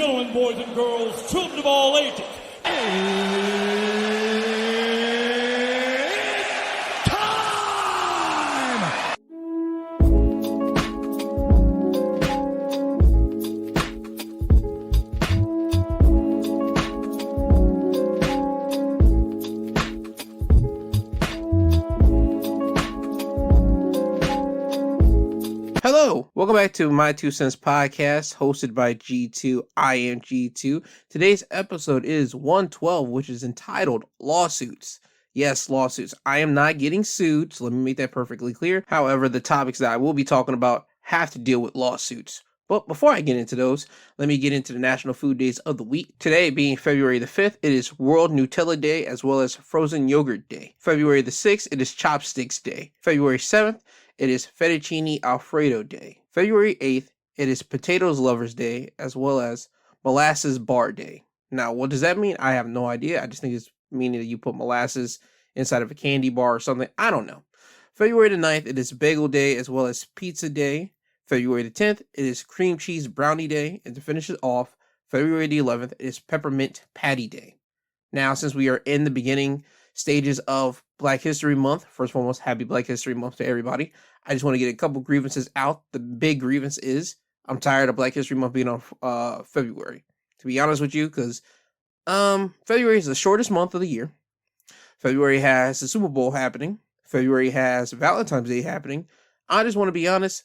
gentlemen, boys and girls, children of all ages. Hello, welcome back to My2Cents Podcast, hosted by G2. I am G2. Today's episode is 112, which is entitled Lawsuits. Yes, lawsuits. I am not getting sued, so let me make that perfectly clear. However, the topics that I will be talking about have to deal with lawsuits. But before I get into those, let me get into the national food days of the week. Today being February the 5th, it is World Nutella Day as well as Frozen Yogurt Day. February the 6th, it is Chopsticks Day. February 7th, it is Fettuccine Alfredo Day. February 8th, it is Potatoes Lovers Day, as well as Molasses Bar Day. Now, what does that mean? I have no idea. I just think it's meaning that you put molasses inside of a candy bar or something. I don't know. February the 9th, it is Bagel Day, as well as Pizza Day. February the 10th, it is Cream Cheese Brownie Day. And to finish it off, February the 11th, it is Peppermint Patty Day. Now, since we are in the beginning stages of Black History Month, first and foremost, happy Black History Month to everybody. I just want to get a couple grievances out. The big grievance is I'm tired of Black History Month being on February. To be honest with you, because February is the shortest month of the year. February has the Super Bowl happening. February has Valentine's Day happening. I just want to be honest.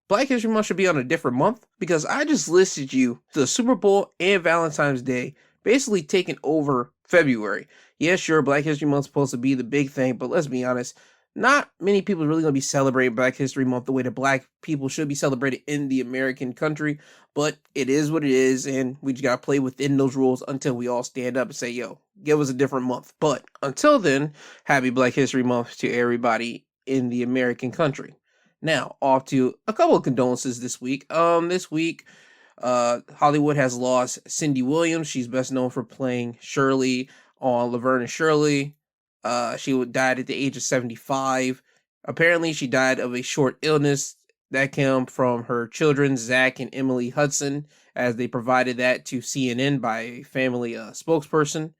Black History Month should be on a different month because I just listed you the Super Bowl and Valentine's Day basically taking over February. Yeah, sure, Black History Month is supposed to be the big thing, but let's be honest, not many people are really going to be celebrating Black History Month the way that Black people should be celebrated in the American country, but it is what it is, and we just got to play within those rules until we all stand up and say, yo, give us a different month. But until then, happy Black History Month to everybody in the American country. Now, off to a couple of condolences this week. Hollywood has lost Cindy Williams. She's best known for playing Shirley on Laverne and Shirley. She died at the age of 75. Apparently, she died of a short illness that came from her children, Zach and Emily Hudson, as they provided that to CNN by a family spokesperson.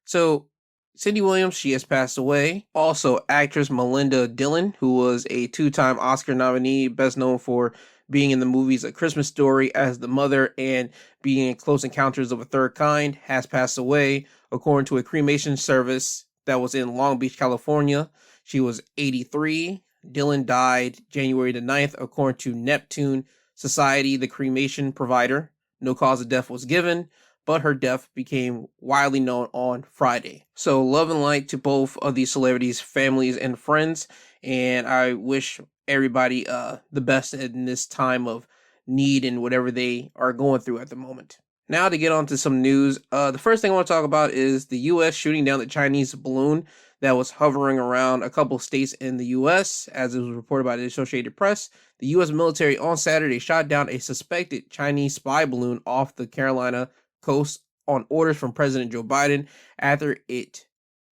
So, Cindy Williams, she has passed away. Also, actress Melinda Dillon, who was a two-time Oscar nominee, best known for being in the movies A Christmas Story as the mother and being in Close Encounters of a Third Kind, has passed away, according to a cremation service that was in Long Beach, California. She was 83. Dillon died January the 9th, according to Neptune Society, the cremation provider. No cause of death was given, but her death became widely known on Friday. So love and light to both of these celebrities, families, and friends. And I wish everybody the best in this time of need and whatever they are going through at the moment. Now to get on to some news. The first thing I want to talk about is the U.S. shooting down the Chinese balloon that was hovering around a couple states in the U.S. As it was reported by the Associated Press, the U.S. military on Saturday shot down a suspected Chinese spy balloon off the Carolina coast on orders from President Joe Biden after it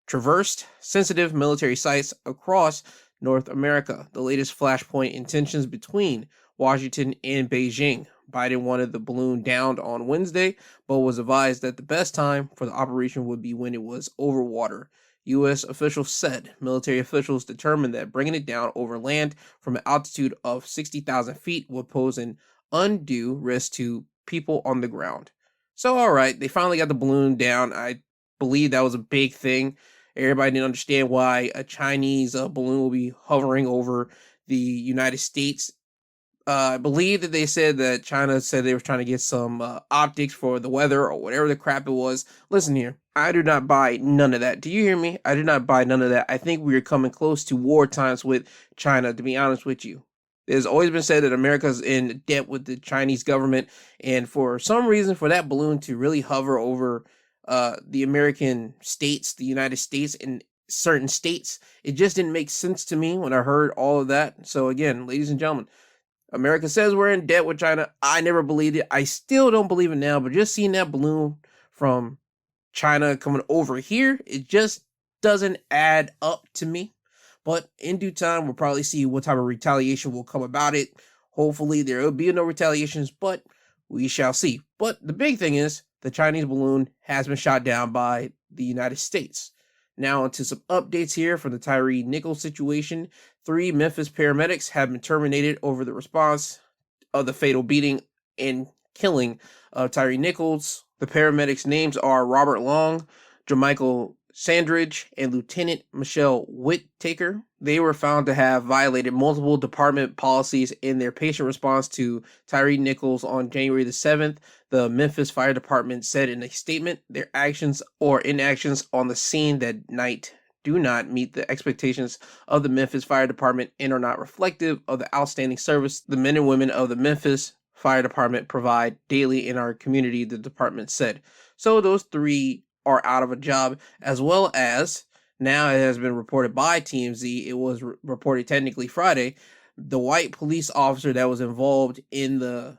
traversed sensitive military sites across North America. The latest flashpoint in tensions between Washington and Beijing. Biden wanted the balloon downed on Wednesday, but was advised that the best time for the operation would be when it was over water. U.S. officials said military officials determined that bringing it down over land from an altitude of 60,000 feet would pose an undue risk to people on the ground. So, all right, they finally got the balloon down. I believe that was a big thing. Everybody didn't understand why a Chinese balloon will be hovering over the United States. I believe that they said that China said they were trying to get some optics for the weather or whatever the crap it was. Listen here, I do not buy none of that. Do you hear me? I do not buy none of that. I think we are coming close to war times with China, to be honest with you. There's always been said that America's in debt with the Chinese government, and for some reason, for that balloon to really hover over the American states, the United States, and certain states, it just didn't make sense to me when I heard all of that. So again, ladies and gentlemen, America says we're in debt with China. I never believed it. I still don't believe it now, but just seeing that balloon from China coming over here, it just doesn't add up to me. But in due time, we'll probably see what type of retaliation will come about it. Hopefully, there will be no retaliations, but We shall see. But the big thing is the Chinese balloon has been shot down by the United States. Now onto some updates here from the Tyre Nicholas situation. 3 Memphis paramedics have been terminated over the response of the fatal beating and killing of Tyre Nicholas. The paramedics' names are Robert Long, Jermichael Sandridge, and Lieutenant Michelle Whittaker. They were found to have violated multiple department policies in their patient response to Tyre Nicholas on January the 7th. The Memphis Fire Department said in a statement, their actions or inactions on the scene that night do not meet the expectations of the Memphis Fire Department and are not reflective of the outstanding service the men and women of the Memphis Fire Department provide daily in our community, the department said. So those 3 are out of a job, as well as now it has been reported by TMZ. It was reported technically Friday. The white police officer that was involved in the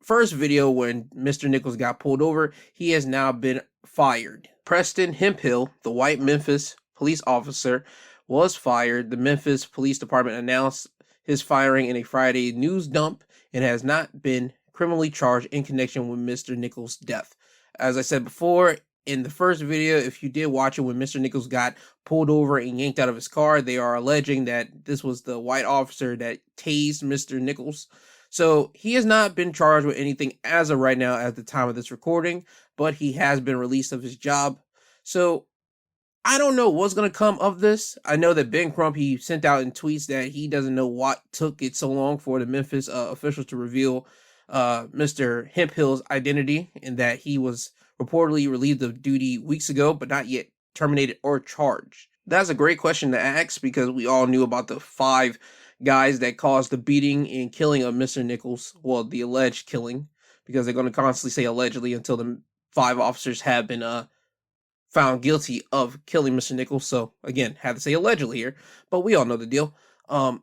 first video when Mr. Nicholas got pulled over, he has now been fired. Preston Hemphill, the white Memphis police officer, was fired. The Memphis Police Department announced his firing in a Friday news dump and has not been criminally charged in connection with Mr. Nicholas' death. As I said before, in the first video, if you did watch it when Mr. Nicholas got pulled over and yanked out of his car, they are alleging that this was the white officer that tased Mr. Nicholas. So he has not been charged with anything as of right now at the time of this recording, but he has been released of his job. So I don't know what's going to come of this. I know that Ben Crump, he sent out in tweets that he doesn't know what took it so long for the Memphis officials to reveal Mr. Hemphill's identity, and that he was reportedly relieved of duty weeks ago, but not yet terminated or charged. That's a great question to ask, because we all knew about the 5 guys that caused the beating and killing of Mr. Nicholas. Well, the alleged killing, because they're going to constantly say allegedly until the 5 officers have been found guilty of killing Mr. Nicholas. So again, had to say allegedly here, but we all know the deal. It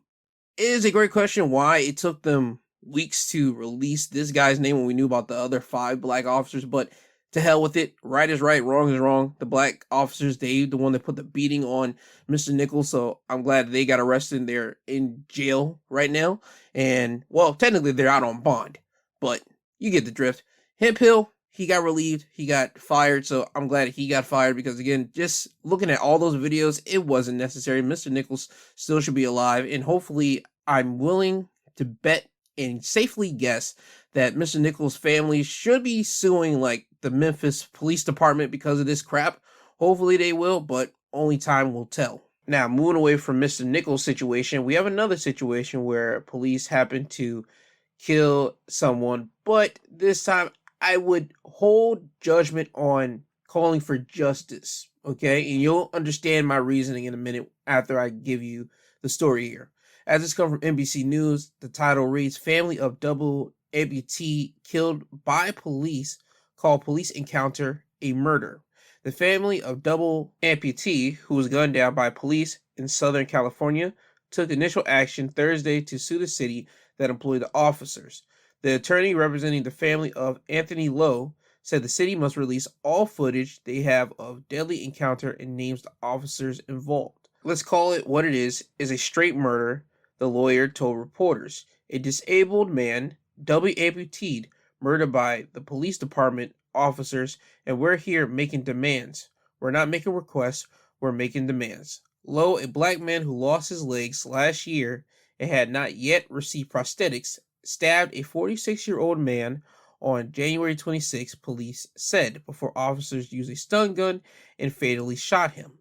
is a great question why it took them weeks to release this guy's name when we knew about the other 5 black officers, but to hell with it. Right is right, wrong is wrong. The black officers, they the one that put the beating on Mr. Nicholas, so I'm glad they got arrested and they're in jail right now. And, well, technically they're out on bond, but you get the drift. Hemphill, he got relieved, he got fired, so I'm glad he got fired, because, again, just looking at all those videos, it wasn't necessary. Mr. Nicholas still should be alive, and hopefully I'm willing to bet and safely guess that Mr. Nicholas' family should be suing, like, the Memphis Police Department because of this crap. Hopefully they will, but only time will tell. Now, moving away from Mr. Nicholas' situation, we have another situation where police happen to kill someone, but this time I would hold judgment on calling for justice, okay? And you'll understand my reasoning in a minute after I give you the story here. As it's come from NBC News, the title reads, Family of Double Amputee Killed by Police Call Police Encounter a Murder. The family of double amputee, who was gunned down by police in Southern California, took initial action Thursday to sue the city that employed the officers. The attorney representing the family of Anthony Lowe said the city must release all footage they have of deadly encounter and names the officers involved. Let's call it what it is a straight murder, the lawyer told reporters. A disabled man, doubly amputated, murdered by the police department officers, and we're here making demands. We're not making requests, we're making demands. Lowe, a black man who lost his legs last year and had not yet received prosthetics, stabbed a 46-year-old man on January 26, police said, before officers used a stun gun and fatally shot him.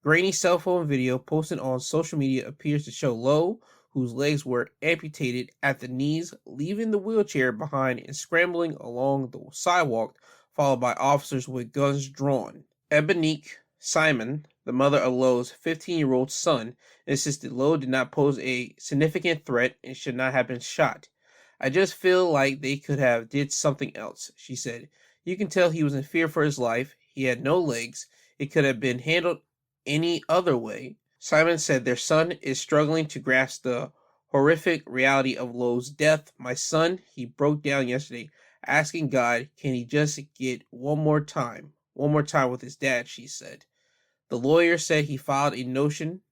Grainy cell phone video posted on social media appears to show Lowe, whose legs were amputated at the knees, leaving the wheelchair behind and scrambling along the sidewalk, followed by officers with guns drawn. Ebonique Simon, the mother of Lowe's 15-year-old son, insisted Lowe did not pose a significant threat and should not have been shot. I just feel like they could have did something else, she said. You can tell he was in fear for his life. He had no legs. It could have been handled any other way. Simon said their son is struggling to grasp the horrific reality of Lowe's death. My son, he broke down yesterday, asking God, can he just get one more time with his dad, she said. The lawyer said he filed a notion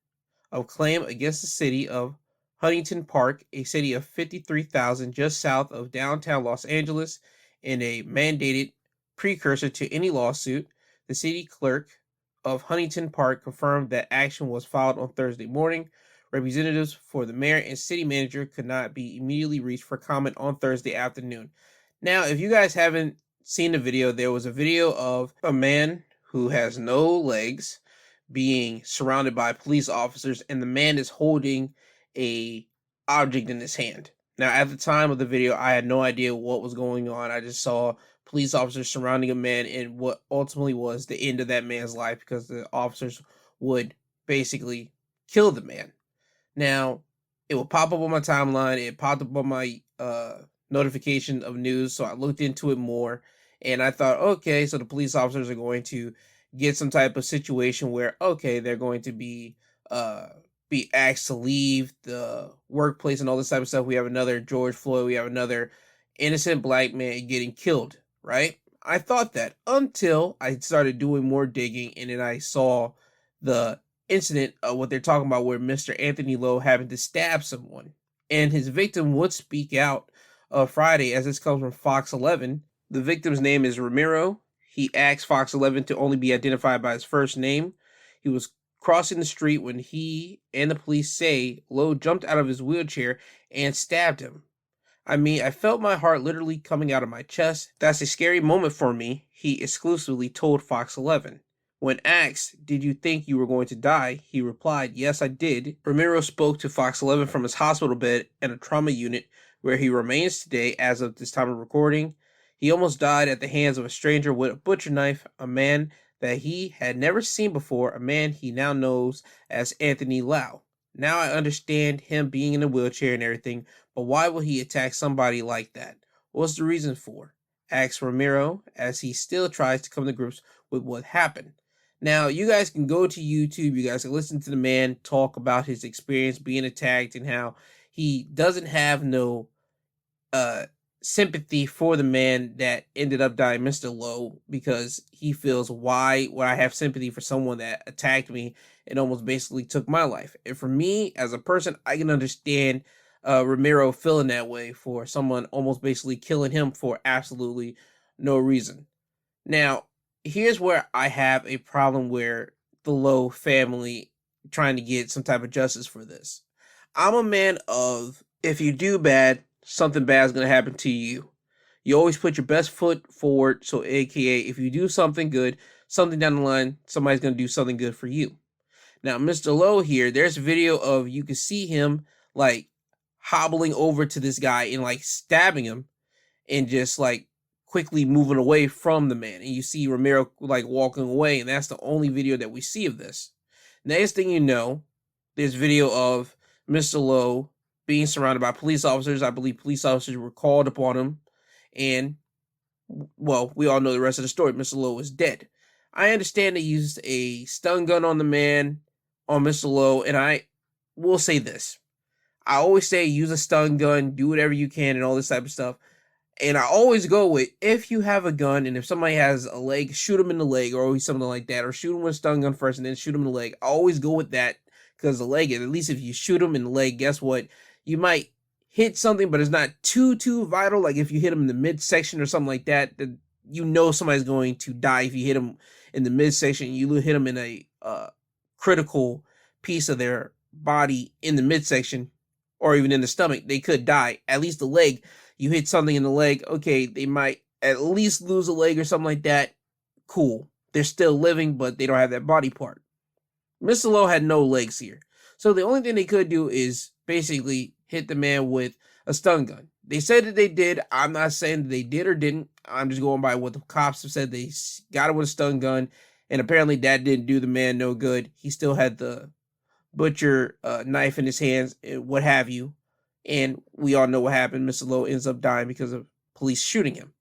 of claim against the city of Huntington Park, a city of 53,000 just south of downtown Los Angeles, in a mandated precursor to any lawsuit. The city clerk of Huntington Park confirmed that action was filed on Thursday morning. Representatives for the mayor and city manager could not be immediately reached for comment on Thursday afternoon. Now, if you guys haven't seen the video, there was a video of a man who has no legs being surrounded by police officers, and the man is holding a object in his hand. Now, at the time of the video, I had no idea what was going on. I just saw police officers surrounding a man in what ultimately was the end of that man's life, because the officers would basically kill the man. Now, it will pop up on my timeline. It popped up on my notification of news, so I looked into it more, and I thought, okay, so the police officers are going to get some type of situation where, okay, they're going to be asked to leave the workplace and all this type of stuff. We have another George Floyd. We have another innocent black man getting killed, right? I thought that until I started doing more digging, and then I saw the incident of what they're talking about, where Mr. Anthony Lowe happened to stab someone, and his victim would speak out Friday, as this comes from Fox 11. The victim's name is Ramiro. He asked Fox 11 to only be identified by his first name. He was crossing the street when he and the police say Lowe jumped out of his wheelchair and stabbed him. I mean, I felt my heart literally coming out of my chest. That's a scary moment for me, he exclusively told Fox 11. When asked, did you think you were going to die, he replied, yes, I did. Ramiro spoke to Fox 11 from his hospital bed in a trauma unit, where he remains today as of this time of recording. He almost died at the hands of a stranger with a butcher knife, a man that he had never seen before, a man he now knows as Anthony Lowe. Now I understand him being in a wheelchair and everything, but why would he attack somebody like that? What's the reason for? Asked Ramiro, as he still tries to come to grips with what happened. Now, you guys can go to YouTube, you guys can listen to the man talk about his experience being attacked and how he doesn't have no sympathy for the man that ended up dying, Mr. Lowe, because he feels, why would I have sympathy for someone that attacked me and almost basically took my life? And for me, as a person, I can understand Ramiro feeling that way for someone almost basically killing him for absolutely no reason. Now, here's where I have a problem where the Lowe family trying to get some type of justice for this. I'm a man of, if you do bad, something bad is going to happen to you. You always put your best foot forward, so aka if you do something good, something down the line, somebody's going to do something good for you. Now, Mr. Lowe here, there's a video of, you can see him like hobbling over to this guy and like stabbing him and just like quickly moving away from the man. And you see Ramiro like walking away, and that's the only video that we see of this. Next thing you know, there's video of Mr. Lowe being surrounded by police officers. I believe police officers were called upon him, and, well, we all know the rest of the story. Mr. Lowe is dead. I understand they used a stun gun on the man, on Mr. Lowe, and I will say this. I always say use a stun gun, do whatever you can, and all this type of stuff. And I always go with, if you have a gun and if somebody has a leg, shoot him in the leg, or always something like that, or shoot him with a stun gun first and then shoot him in the leg. I always go with that, because the leg, at least if you shoot him in the leg, guess what? You might hit something, but it's not too vital. Like if you hit him in the midsection or something like that, you know somebody's going to die if you hit him in the midsection. You hit him in a critical piece of their body in the midsection, or even in the stomach, they could die. At least the leg, you hit something in the leg, okay, they might at least lose a leg or something like that. Cool. They're still living, but they don't have that body part. Mr. Lowe had no legs here. So the only thing they could do is basically hit the man with a stun gun. They said that they did. I'm not saying that they did or didn't. I'm just going by what the cops have said. They got it with a stun gun, and apparently that didn't do the man no good. He still had the butcher knife in his hands, and what have you. And we all know what happened. Mr. Lowe ends up dying because of police shooting him.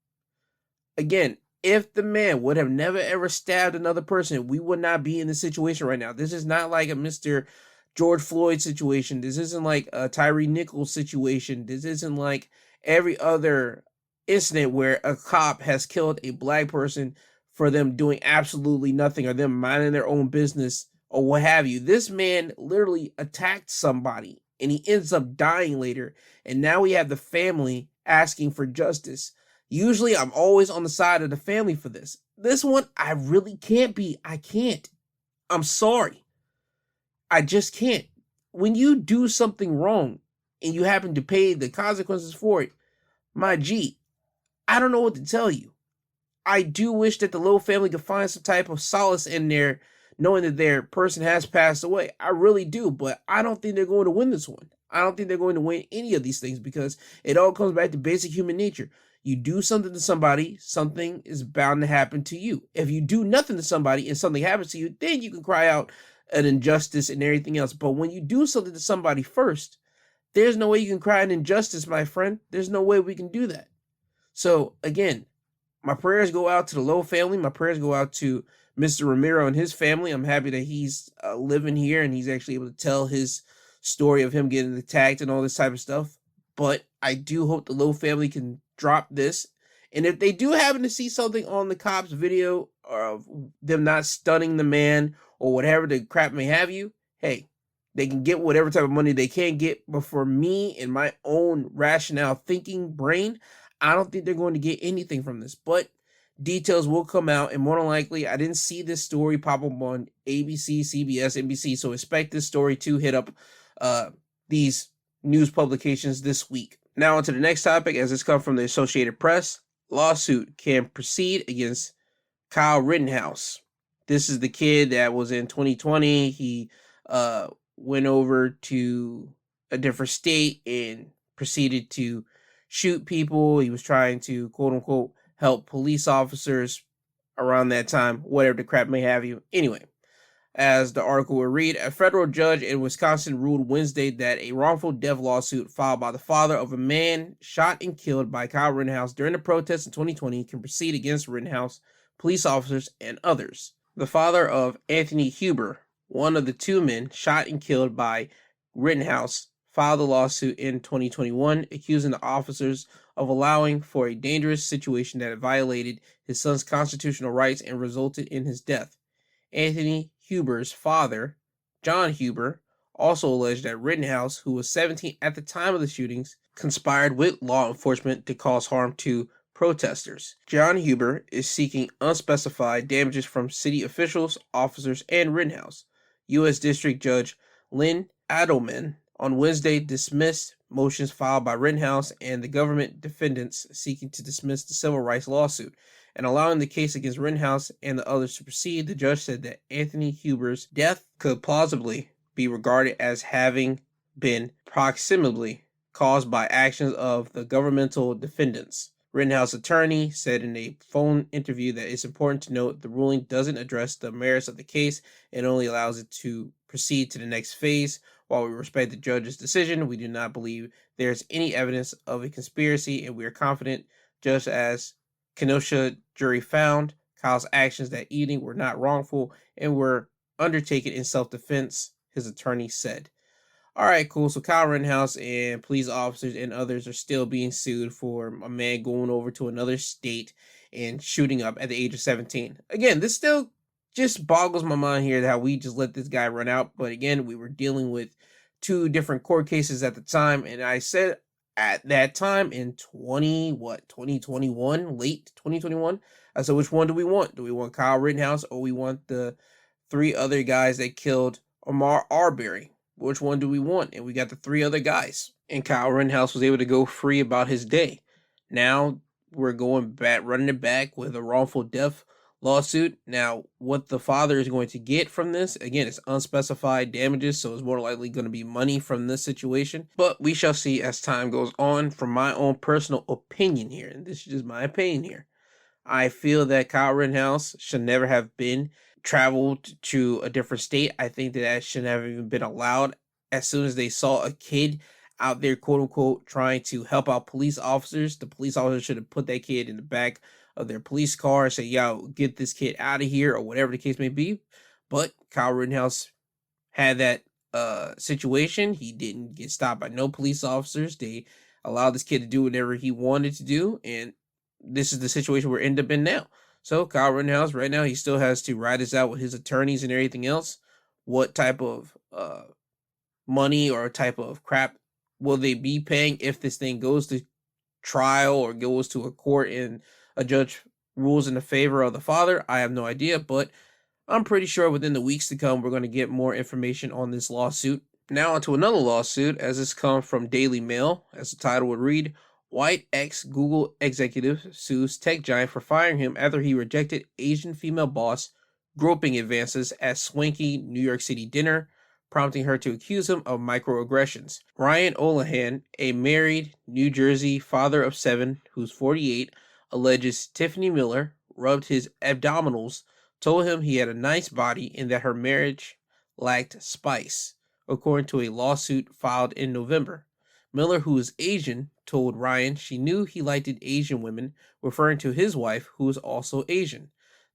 Again, if the man would have never ever stabbed another person, we would not be in this situation right now. This is not like a Mr. George Floyd situation. This isn't like a Tyre Nicholas situation. This isn't like every other incident where a cop has killed a black person for them doing absolutely nothing, or them minding their own business, or what have you. This man literally attacked somebody and he ends up dying later. And now we have the family asking for justice. Usually I'm always on the side of the family for this. This one, I really can't be. I can't. I'm sorry. I just can't. When you do something wrong and you happen to pay the consequences for it, my G, I don't know what to tell you. I do wish that the Lowe family could find some type of solace in there, knowing that their person has passed away. I really do, but I don't think they're going to win this one. I don't think they're going to win any of these things because it all comes back to basic human nature. You do something to somebody, something is bound to happen to you. If you do nothing to somebody and something happens to you, then you can cry out an injustice and everything else. But when you do something to somebody first, there's no way you can cry an injustice, my friend. There's no way we can do that. So again, my prayers go out to the Lowe family. My prayers go out to Mr. Ramiro and his family. I'm happy that he's living here and he's actually able to tell his story of him getting attacked and all this type of stuff. But I do hope the Lowe family can drop this. And if they do happen to see something on the cops' video of them not stunning the man or whatever the crap may have you, hey, they can get whatever type of money they can get. But for me and my own rationale thinking brain, I don't think they're going to get anything from this. But details will come out, and more than likely, I didn't see this story pop up on ABC, CBS, NBC, so expect this story to hit up these news publications this week. Now on to the next topic, as it's come from the Associated Press. Lawsuit can proceed against Kyle Rittenhouse. This is the kid that was in 2020. He went over to a different state and proceeded to shoot people. He was trying to, quote unquote, help police officers around that time, whatever the crap may have you. Anyway, as the article will read, a federal judge in Wisconsin ruled Wednesday that a wrongful death lawsuit filed by the father of a man shot and killed by Kyle Rittenhouse during the protests in 2020 can proceed against Rittenhouse, police officers, and others. The father of Anthony Huber, one of the two men shot and killed by Rittenhouse, filed a lawsuit in 2021 accusing the officers of allowing for a dangerous situation that violated his son's constitutional rights and resulted in his death. Anthony Huber's father, John Huber, also alleged that Rittenhouse, who was 17 at the time of the shootings, conspired with law enforcement to cause harm to protesters. John Huber is seeking unspecified damages from city officials, officers, and Rittenhouse. U.S. District Judge Lynn Adelman on Wednesday dismissed motions filed by Rittenhouse and the government defendants seeking to dismiss the civil rights lawsuit. And allowing the case against Rittenhouse and the others to proceed, the judge said that Anthony Huber's death could plausibly be regarded as having been proximately caused by actions of the governmental defendants. Rittenhouse attorney said in a phone interview that it's important to note the ruling doesn't address the merits of the case and only allows it to proceed to the next phase. While we respect the judge's decision, we do not believe there's any evidence of a conspiracy, and we are confident, just as Kenosha jury found, Kyle's actions that evening were not wrongful and were undertaken in self-defense, his attorney said. All right, cool. So Kyle Rittenhouse and police officers and others are still being sued for a man going over to another state and shooting up at the age of 17. Again, this still just boggles my mind here how we just let this guy run out. But again, we were dealing with two different court cases at the time. And I said at that time in 2021, late 2021, I said, which one do we want? Do we want Kyle Rittenhouse or we want the three other guys that killed Ahmaud Arbery? Which one do we want? And we got the three other guys. And Kyle Rittenhouse was able to go free about his day. Now we're going back, running it back with a wrongful death lawsuit. Now, what the father is going to get from this, again, it's unspecified damages, so it's more likely going to be money from this situation. But we shall see as time goes on. From my own personal opinion here, and this is just my opinion here, I feel that Kyle Rittenhouse should never have been traveled to a different state. I think that shouldn't have even been allowed. As soon as they saw a kid out there, quote unquote, trying to help out police officers, the police officers should have put that kid in the back of their police car and say, yo, get this kid out of here, or whatever the case may be. But Kyle Rittenhouse had that situation. He didn't get stopped by no police officers. They allowed this kid to do whatever he wanted to do, and this is the situation we're end up in now. So Kyle Rittenhouse, right now, he still has to ride this out with his attorneys and everything else. What type of money or type of crap will they be paying if this thing goes to trial or goes to a court and a judge rules in the favor of the father? I have no idea, but I'm pretty sure within the weeks to come, we're going to get more information on this lawsuit. Now onto another lawsuit, as this comes from Daily Mail, as the title would read, White ex-Google executive sues tech giant for firing him after he rejected Asian female boss groping advances at swanky New York City dinner, prompting her to accuse him of microaggressions. Ryan Olahan, a married New Jersey father of 7 who's 48, alleges Tiffany Miller rubbed his abdominals, told him he had a nice body and that her marriage lacked spice, according to a lawsuit filed in November. Miller, who is Asian, told Ryan she knew he liked Asian women, referring to his wife, who is also Asian.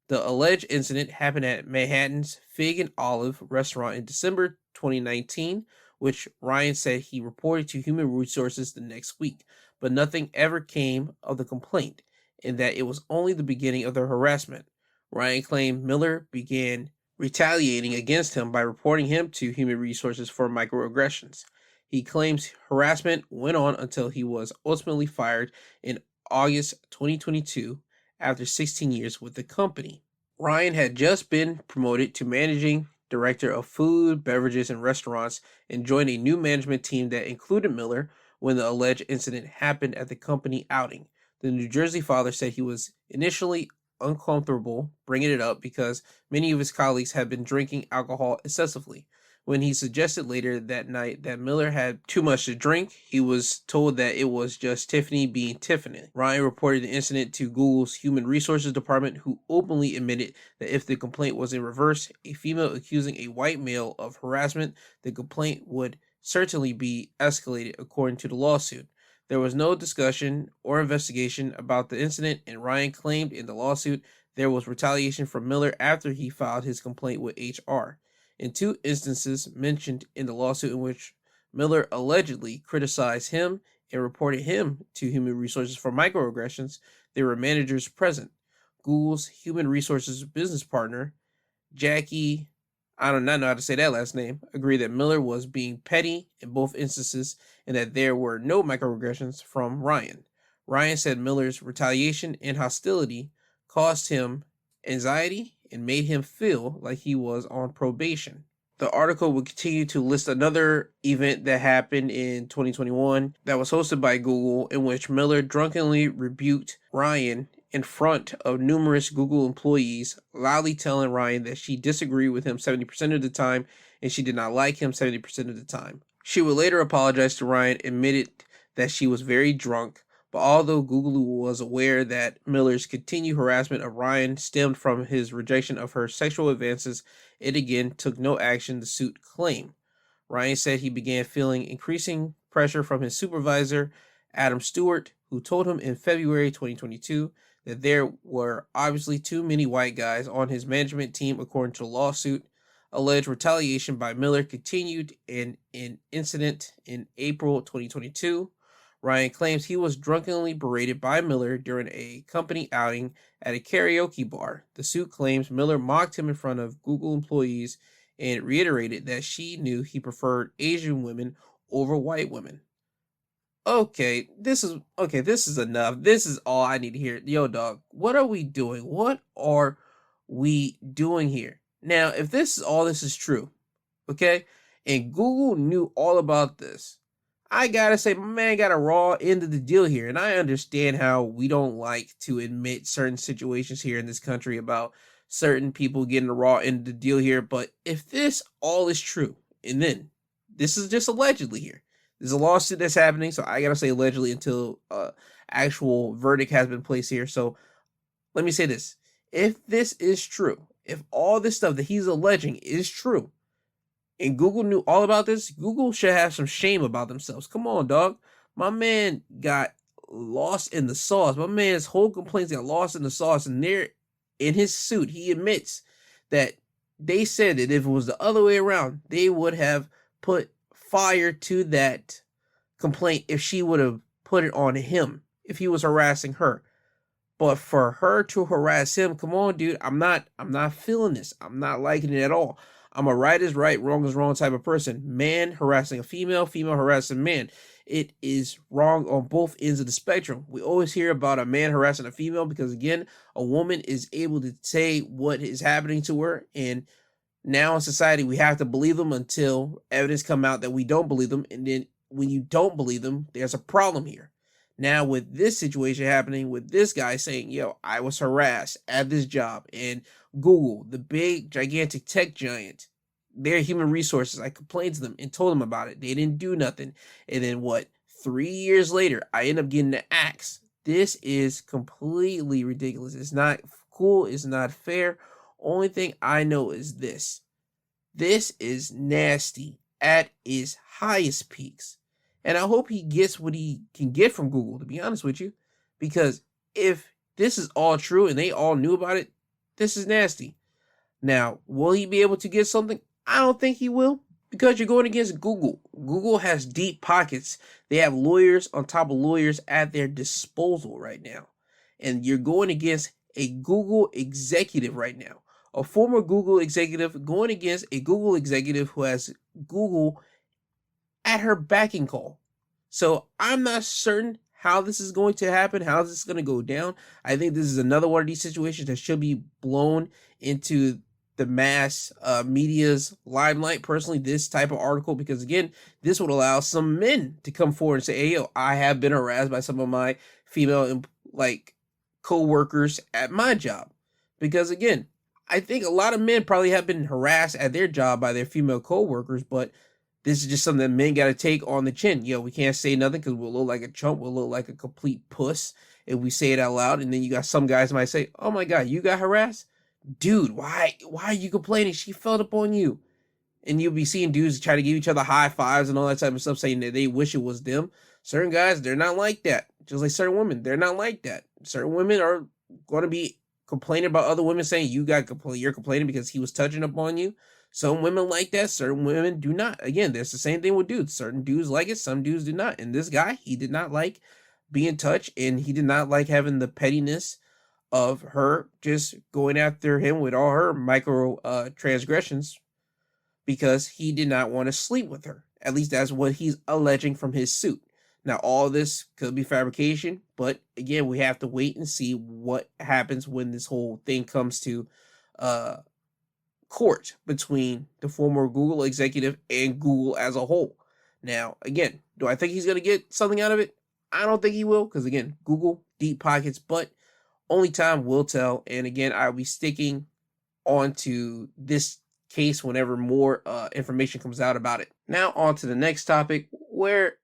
The alleged incident happened at Manhattan's Fig and Olive restaurant in December 2019, which Ryan said he reported to Human Resources the next week, but nothing ever came of the complaint, and that it was only the beginning of the harassment. Ryan claimed Miller began retaliating against him by reporting him to Human Resources for microaggressions. He claims harassment went on until he was ultimately fired in August 2022 after 16 years with the company. Ryan had just been promoted to managing director of food, beverages, and restaurants and joined a new management team that included Miller when the alleged incident happened at the company outing. The New Jersey father said he was initially uncomfortable bringing it up because many of his colleagues had been drinking alcohol excessively. When he suggested later that night that Miller had too much to drink, he was told that it was just Tiffany being Tiffany. Ryan reported the incident to Google's Human Resources Department, who openly admitted that if the complaint was in reverse, a female accusing a white male of harassment, the complaint would certainly be escalated according to the lawsuit. There was no discussion or investigation about the incident, and Ryan claimed in the lawsuit there was retaliation from Miller after he filed his complaint with HR. In 2 instances mentioned in the lawsuit in which Miller allegedly criticized him and reported him to Human Resources for microaggressions, there were managers present. Google's Human Resources business partner, Jackie, I do not know how to say that last name, agreed that Miller was being petty in both instances and that there were no microaggressions from Ryan. Ryan said Miller's retaliation and hostility caused him anxiety and made him feel like he was on probation. The article will continue to list another event that happened in 2021 that was hosted by Google, in which Miller drunkenly rebuked Ryan in front of numerous Google employees, loudly telling Ryan that she disagreed with him 70% of the time and she did not like him 70% of the time. She would later apologize to Ryan, admitted that she was very drunk, but although Google was aware that Miller's continued harassment of Ryan stemmed from his rejection of her sexual advances, it again took no action to suit claim. Ryan said he began feeling increasing pressure from his supervisor, Adam Stewart, who told him in February 2022 that there were obviously too many white guys on his management team, according to the lawsuit. Alleged retaliation by Miller continued in an incident in April 2022. Ryan claims he was drunkenly berated by Miller during a company outing at a karaoke bar. The suit claims Miller mocked him in front of Google employees and reiterated that she knew he preferred Asian women over white women. Okay, this is enough. This is all I need to hear. Yo, dog, what are we doing? What are we doing here? Now, if this is true, okay, and Google knew all about this, I gotta say, my man got a raw end of the deal here. And I understand how we don't like to admit certain situations here in this country about certain people getting a raw end of the deal here. But if this all is true, and then this is just allegedly here, there's a lawsuit that's happening. So I gotta say allegedly until actual verdict has been placed here. So let me say this. If this is true, if all this stuff that he's alleging is true, and Google knew all about this, Google should have some shame about themselves. Come on, dog. My man got lost in the sauce. My man's whole complaints got lost in the sauce. And there, in his suit, he admits that they said that if it was the other way around, they would have put fire to that complaint if she would have put it on him, if he was harassing her. But for her to harass him, come on, dude, I'm not feeling this. I'm not liking it at all. I'm a right is right, wrong is wrong type of person. Man harassing a female, female harassing a man. It is wrong on both ends of the spectrum. We always hear about a man harassing a female because, again, a woman is able to say what is happening to her, and now in society we have to believe them until evidence come out that we don't believe them, and then when you don't believe them, there's a problem here. Now with this situation happening with this guy saying, yo, I was harassed at this job, and Google, the big gigantic tech giant, their human resources, I complained to them and told them about it. They didn't do nothing. And then what, 3 years later, I end up getting the axe. This is completely ridiculous. It's not cool. It's not fair. Only thing I know is this. This is nasty at its highest peaks. And I hope he gets what he can get from Google, to be honest with you. Because if this is all true and they all knew about it, this is nasty. Now, will he be able to get something? I don't think he will. Because you're going against Google. Google has deep pockets. They have lawyers on top of lawyers at their disposal right now. And you're going against a Google executive right now. A former Google executive going against a Google executive who has Google at her backing call. So I'm not certain how this is going to happen, how this is going to go down. I think this is another one of these situations that should be blown into the mass media's limelight. Personally, this type of article, because again, this would allow some men to come forward and say, hey, yo, I have been harassed by some of my female co-workers at my job. Because again, I think a lot of men probably have been harassed at their job by their female co-workers, but this is just something that men got to take on the chin. Yo, we can't say nothing because we'll look like a chump. We'll look like a complete puss if we say it out loud. And then you got some guys might say, oh my God, you got harassed? Dude, why are you complaining? She felt up on you. And you'll be seeing dudes try to give each other high fives and all that type of stuff, saying that they wish it was them. Certain guys, they're not like that. Just like certain women, they're not like that. Certain women are going to be complaining about other women, saying you're complaining because he was touching upon you. Some women like that, certain women do not. Again, there's the same thing with dudes. Certain dudes like it, some dudes do not. And this guy, he did not like being touched, and he did not like having the pettiness of her just going after him with all her micro transgressions, because he did not want to sleep with her. At least that's what he's alleging from his suit. Now, all this could be fabrication, but again, we have to wait and see what happens when this whole thing comes to court between the former Google executive and Google as a whole. Now, again, do I think he's going to get something out of it? I don't think he will, because again, Google, deep pockets, but only time will tell. And again, I'll be sticking on to this case whenever more information comes out about it. Now, on to the next topic, where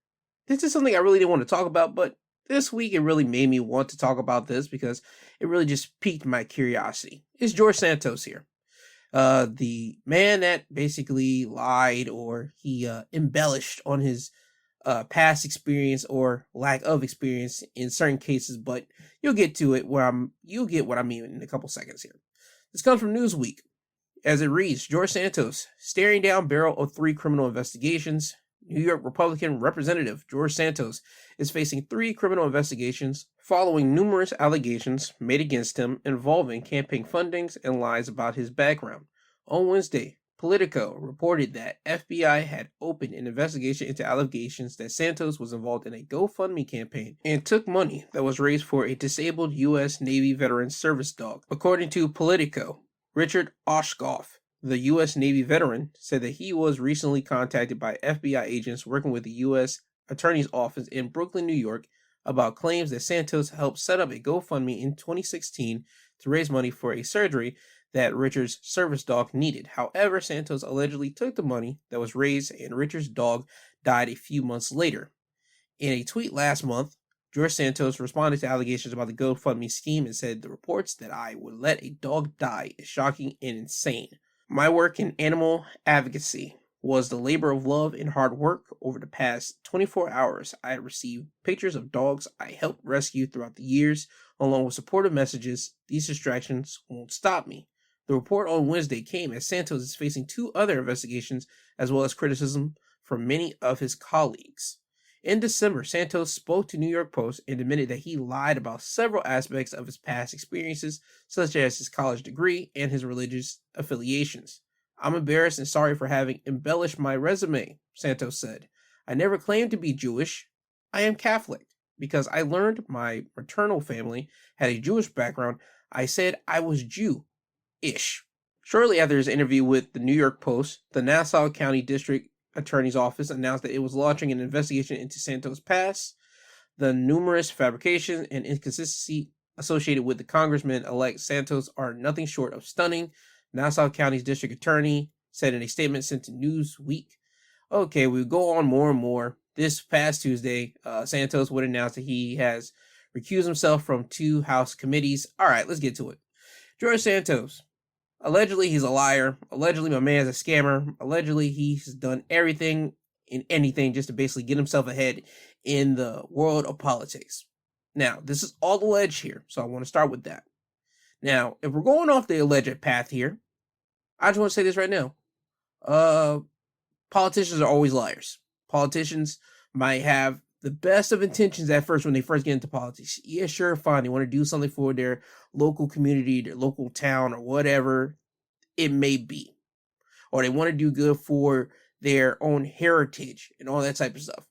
this is something I really didn't want to talk about, but this week it really made me want to talk about this because it really just piqued my curiosity. It's George Santos here. The man that basically lied, or he embellished on his past experience or lack of experience in certain cases, but you'll get to it you'll get what I mean in a couple seconds here. This comes from Newsweek. As it reads, George Santos staring down barrel of 3 criminal investigations. New York Republican Representative George Santos is facing 3 criminal investigations following numerous allegations made against him involving campaign fundings and lies about his background. On Wednesday, Politico reported that FBI had opened an investigation into allegations that Santos was involved in a GoFundMe campaign and took money that was raised for a disabled U.S. Navy veteran service dog. According to Politico, Richard Oshkoff, the U.S. Navy veteran, said that he was recently contacted by FBI agents working with the U.S. Attorney's Office in Brooklyn, New York, about claims that Santos helped set up a GoFundMe in 2016 to raise money for a surgery that Richard's service dog needed. However, Santos allegedly took the money that was raised, and Richard's dog died a few months later. In a tweet last month, George Santos responded to allegations about the GoFundMe scheme and said, "The reports that I would let a dog die is shocking and insane. My work in animal advocacy was the labor of love and hard work. Over the past 24 hours, I have received pictures of dogs I helped rescue throughout the years, along with supportive messages. These distractions won't stop me." The report on Wednesday came as Santos is facing 2 other investigations, as well as criticism from many of his colleagues. In December, Santos spoke to New York Post and admitted that he lied about several aspects of his past experiences, such as his college degree and his religious affiliations. I'm embarrassed and sorry for having embellished my resume, Santos said. I never claimed to be Jewish. I am Catholic. Because I learned my maternal family had a Jewish background, I said I was Jew-ish. Shortly after his interview with the New York Post, the Nassau County District Attorney's Office announced that it was launching an investigation into Santos' past, the numerous fabrications and inconsistency associated with the Congressman-elect Santos are nothing short of stunning, Nassau County's district attorney said in a statement sent to Newsweek. Okay, we go on more and more. This past Tuesday, Santos would announce that he has recused himself from 2 House committees. All right, let's get to it. George Santos. Allegedly, he's a liar. Allegedly, my man's a scammer. Allegedly, he's done everything and anything just to basically get himself ahead in the world of politics. Now, this is all alleged here, so I want to start with that. Now, if we're going off the alleged path here, I just want to say this right now. Politicians are always liars. Politicians might have the best of intentions at first when they first get into politics. Yeah, sure, fine. They want to do something for their local community, their local town, or whatever it may be. Or they want to do good for their own heritage and all that type of stuff.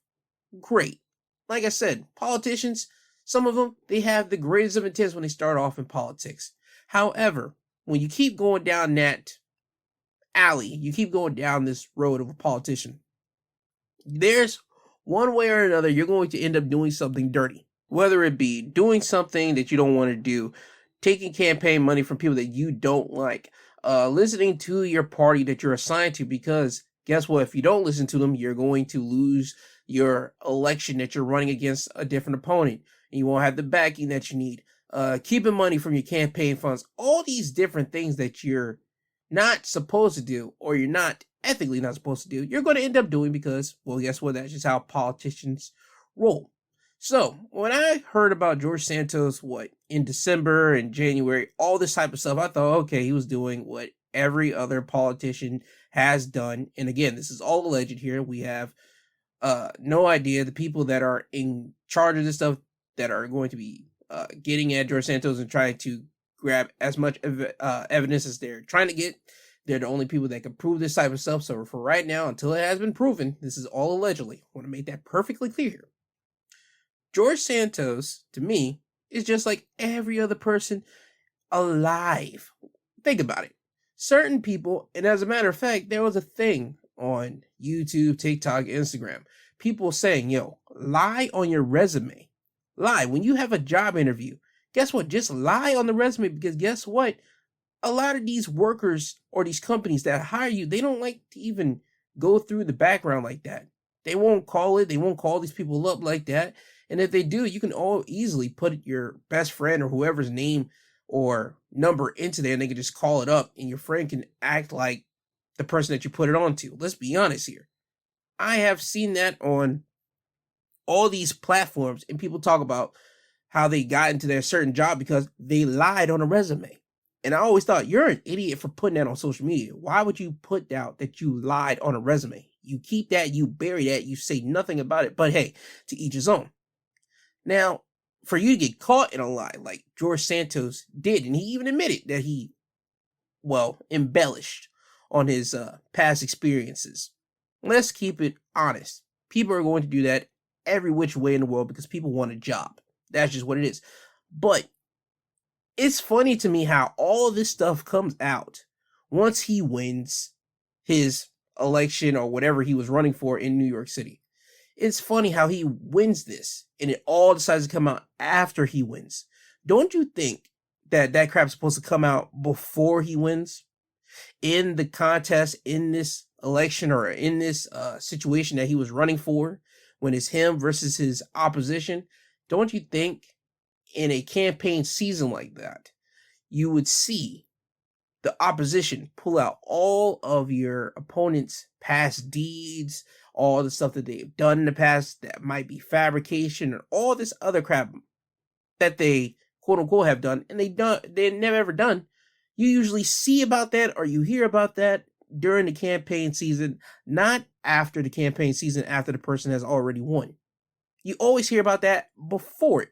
Great. Like I said, politicians, some of them, they have the greatest of intents when they start off in politics. However, when you keep going down that alley, you keep going down this road of a politician, there's one way or another you're going to end up doing something dirty. Whether it be doing something that you don't want to do, taking campaign money from people that you don't like, listening to your party that you're assigned to, because guess what? If you don't listen to them, you're going to lose your election that you're running against a different opponent, and you won't have the backing that you need. Keeping money from your campaign funds, all these different things that you're not supposed to do, or you're not ethically not supposed to do, you're going to end up doing because, well, guess what? That's just how politicians roll. So when I heard about George Santos, in December and January, all this type of stuff, I thought, okay, he was doing what every other politician has done. And again, this is all alleged here. We have no idea. The people that are in charge of this stuff that are going to be getting at George Santos and trying to grab as much evidence as they're trying to get, they're the only people that can prove this type of stuff. So for right now, until it has been proven, this is all allegedly. I want to make that perfectly clear here. George Santos, to me, is just like every other person alive. Think about it. Certain people, and as a matter of fact, there was a thing on YouTube, TikTok, Instagram. People saying, yo, lie on your resume. Lie. When you have a job interview, guess what? Just lie on the resume, because guess what? A lot of these workers or these companies that hire you, they don't like to even go through the background like that. They won't call these people up like that. And if they do, you can all easily put your best friend or whoever's name or number into there, and they can just call it up, and your friend can act like the person that you put it on to. Let's be honest here. I have seen that on all these platforms, and people talk about how they got into their certain job because they lied on a resume. And I always thought, you're an idiot for putting that on social media. Why would you put out that you lied on a resume? You keep that, you bury that, you say nothing about it. But hey, to each his own. Now, for you to get caught in a lie like George Santos did, and he even admitted that he, embellished on his past experiences. Let's keep it honest. People are going to do that every which way in the world because people want a job. That's just what it is. But it's funny to me how all this stuff comes out once he wins his election or whatever he was running for in New York City. It's funny how he wins this and it all decides to come out after he wins. Don't you think that crap's supposed to come out before he wins? In the contest, in this election, or in this situation that he was running for, when it's him versus his opposition, don't you think in a campaign season like that, you would see the opposition pull out all of your opponent's past deeds, all the stuff that they've done in the past that might be fabrication, or all this other crap that they quote unquote have done, and they've never ever done. You usually see about that or you hear about that during the campaign season, not after the campaign season, after the person has already won. You always hear about that before it.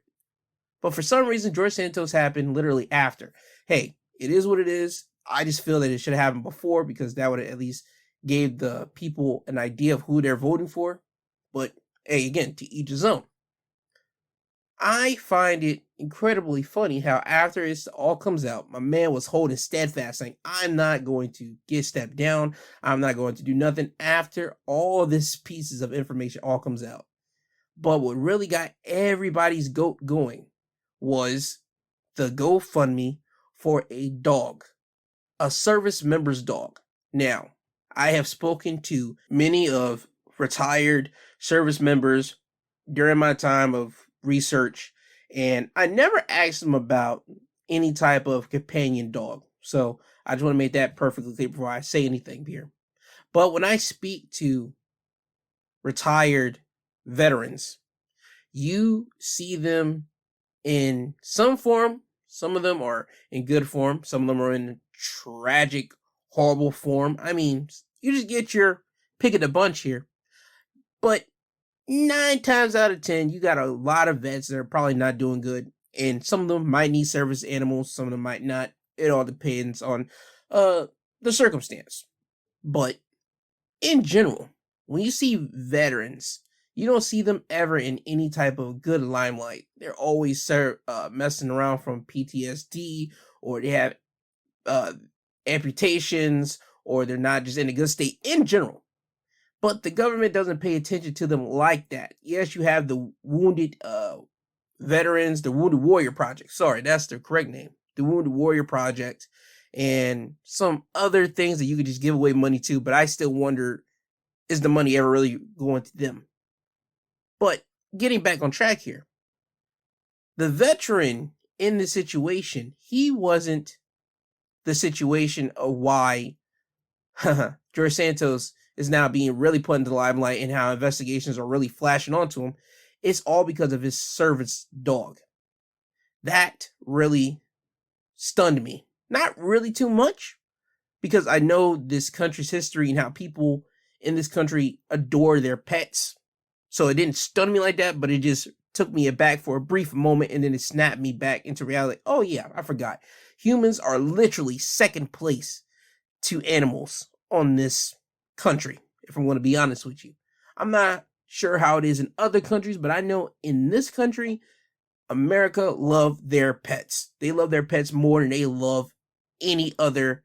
But for some reason, George Santos happened literally after. Hey, it is what it is. I just feel that it should have happened before because that would have at least gave the people an idea of who they're voting for. But hey, again, to each his own. I find it incredibly funny how after it all comes out, my man was holding steadfast, saying, I'm not going to get stepped down. I'm not going to do nothing after all this pieces of information all comes out. But what really got everybody's goat going was the GoFundMe for a dog, a service member's dog. Now, I have spoken to many of retired service members during my time of research, and I never asked them about any type of companion dog. So I just want to make that perfectly clear before I say anything here. But when I speak to retired veterans, you see them in some form. Some of them are in good form. Some of them are in tragic, horrible form. I mean, you just get your pick of the bunch here. But 9 times out of 10, you got a lot of vets that are probably not doing good. And some of them might need service animals. Some of them might not. It all depends on the circumstance. But in general, when you see veterans, you don't see them ever in any type of good limelight. They're always messing around from PTSD, or they have amputations, or they're not just in a good state in general. But the government doesn't pay attention to them like that. Yes, you have the wounded veterans, the Wounded Warrior Project. Sorry, that's the correct name. The Wounded Warrior Project, and some other things that you could just give away money to. But I still wonder, is the money ever really going to them? But getting back on track here, the veteran in the situation, he wasn't the situation of why George Santos is now being really put into the limelight and how investigations are really flashing onto him. It's all because of his service dog. That really stunned me. Not really too much, because I know this country's history and how people in this country adore their pets. So it didn't stun me like that, but it just took me aback for a brief moment, and then it snapped me back into reality. Oh yeah, I forgot. Humans are literally second place to animals on this country, if I'm going to be honest with you. I'm not sure how it is in other countries, but I know in this country, America love their pets. They love their pets more than they love any other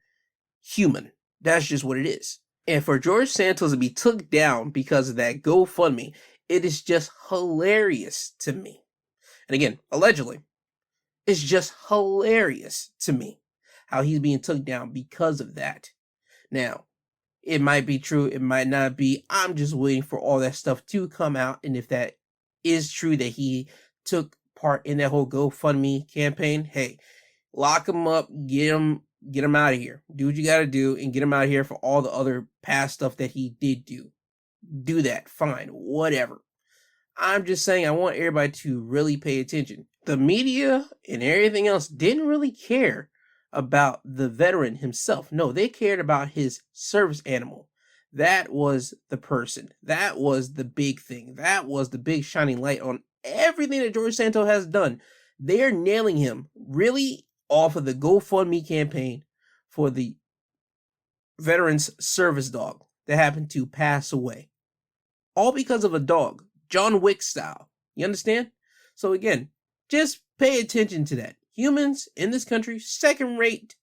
human. That's just what it is. And for George Santos to be took down because of that GoFundMe, it is just hilarious to me. And again, allegedly, it's just hilarious to me how he's being took down because of that. Now, it might be true, it might not be. I'm just waiting for all that stuff to come out. And if that is true, that he took part in that whole GoFundMe campaign, hey, lock him up, get him out of here. Do what you got to do and get him out of here for all the other past stuff that he did do. Do that, fine, whatever. I'm just saying, I want everybody to really pay attention. The media and everything else didn't really care about the veteran himself. No, they cared about his service animal. That was the person. That was the big thing. That was the big shining light on everything that George Santos has done. They're nailing him really off of the GoFundMe campaign for the veteran's service dog that happened to pass away. All because of a dog, John Wick style. You understand? So again, just pay attention to that. Humans in this country, second rate,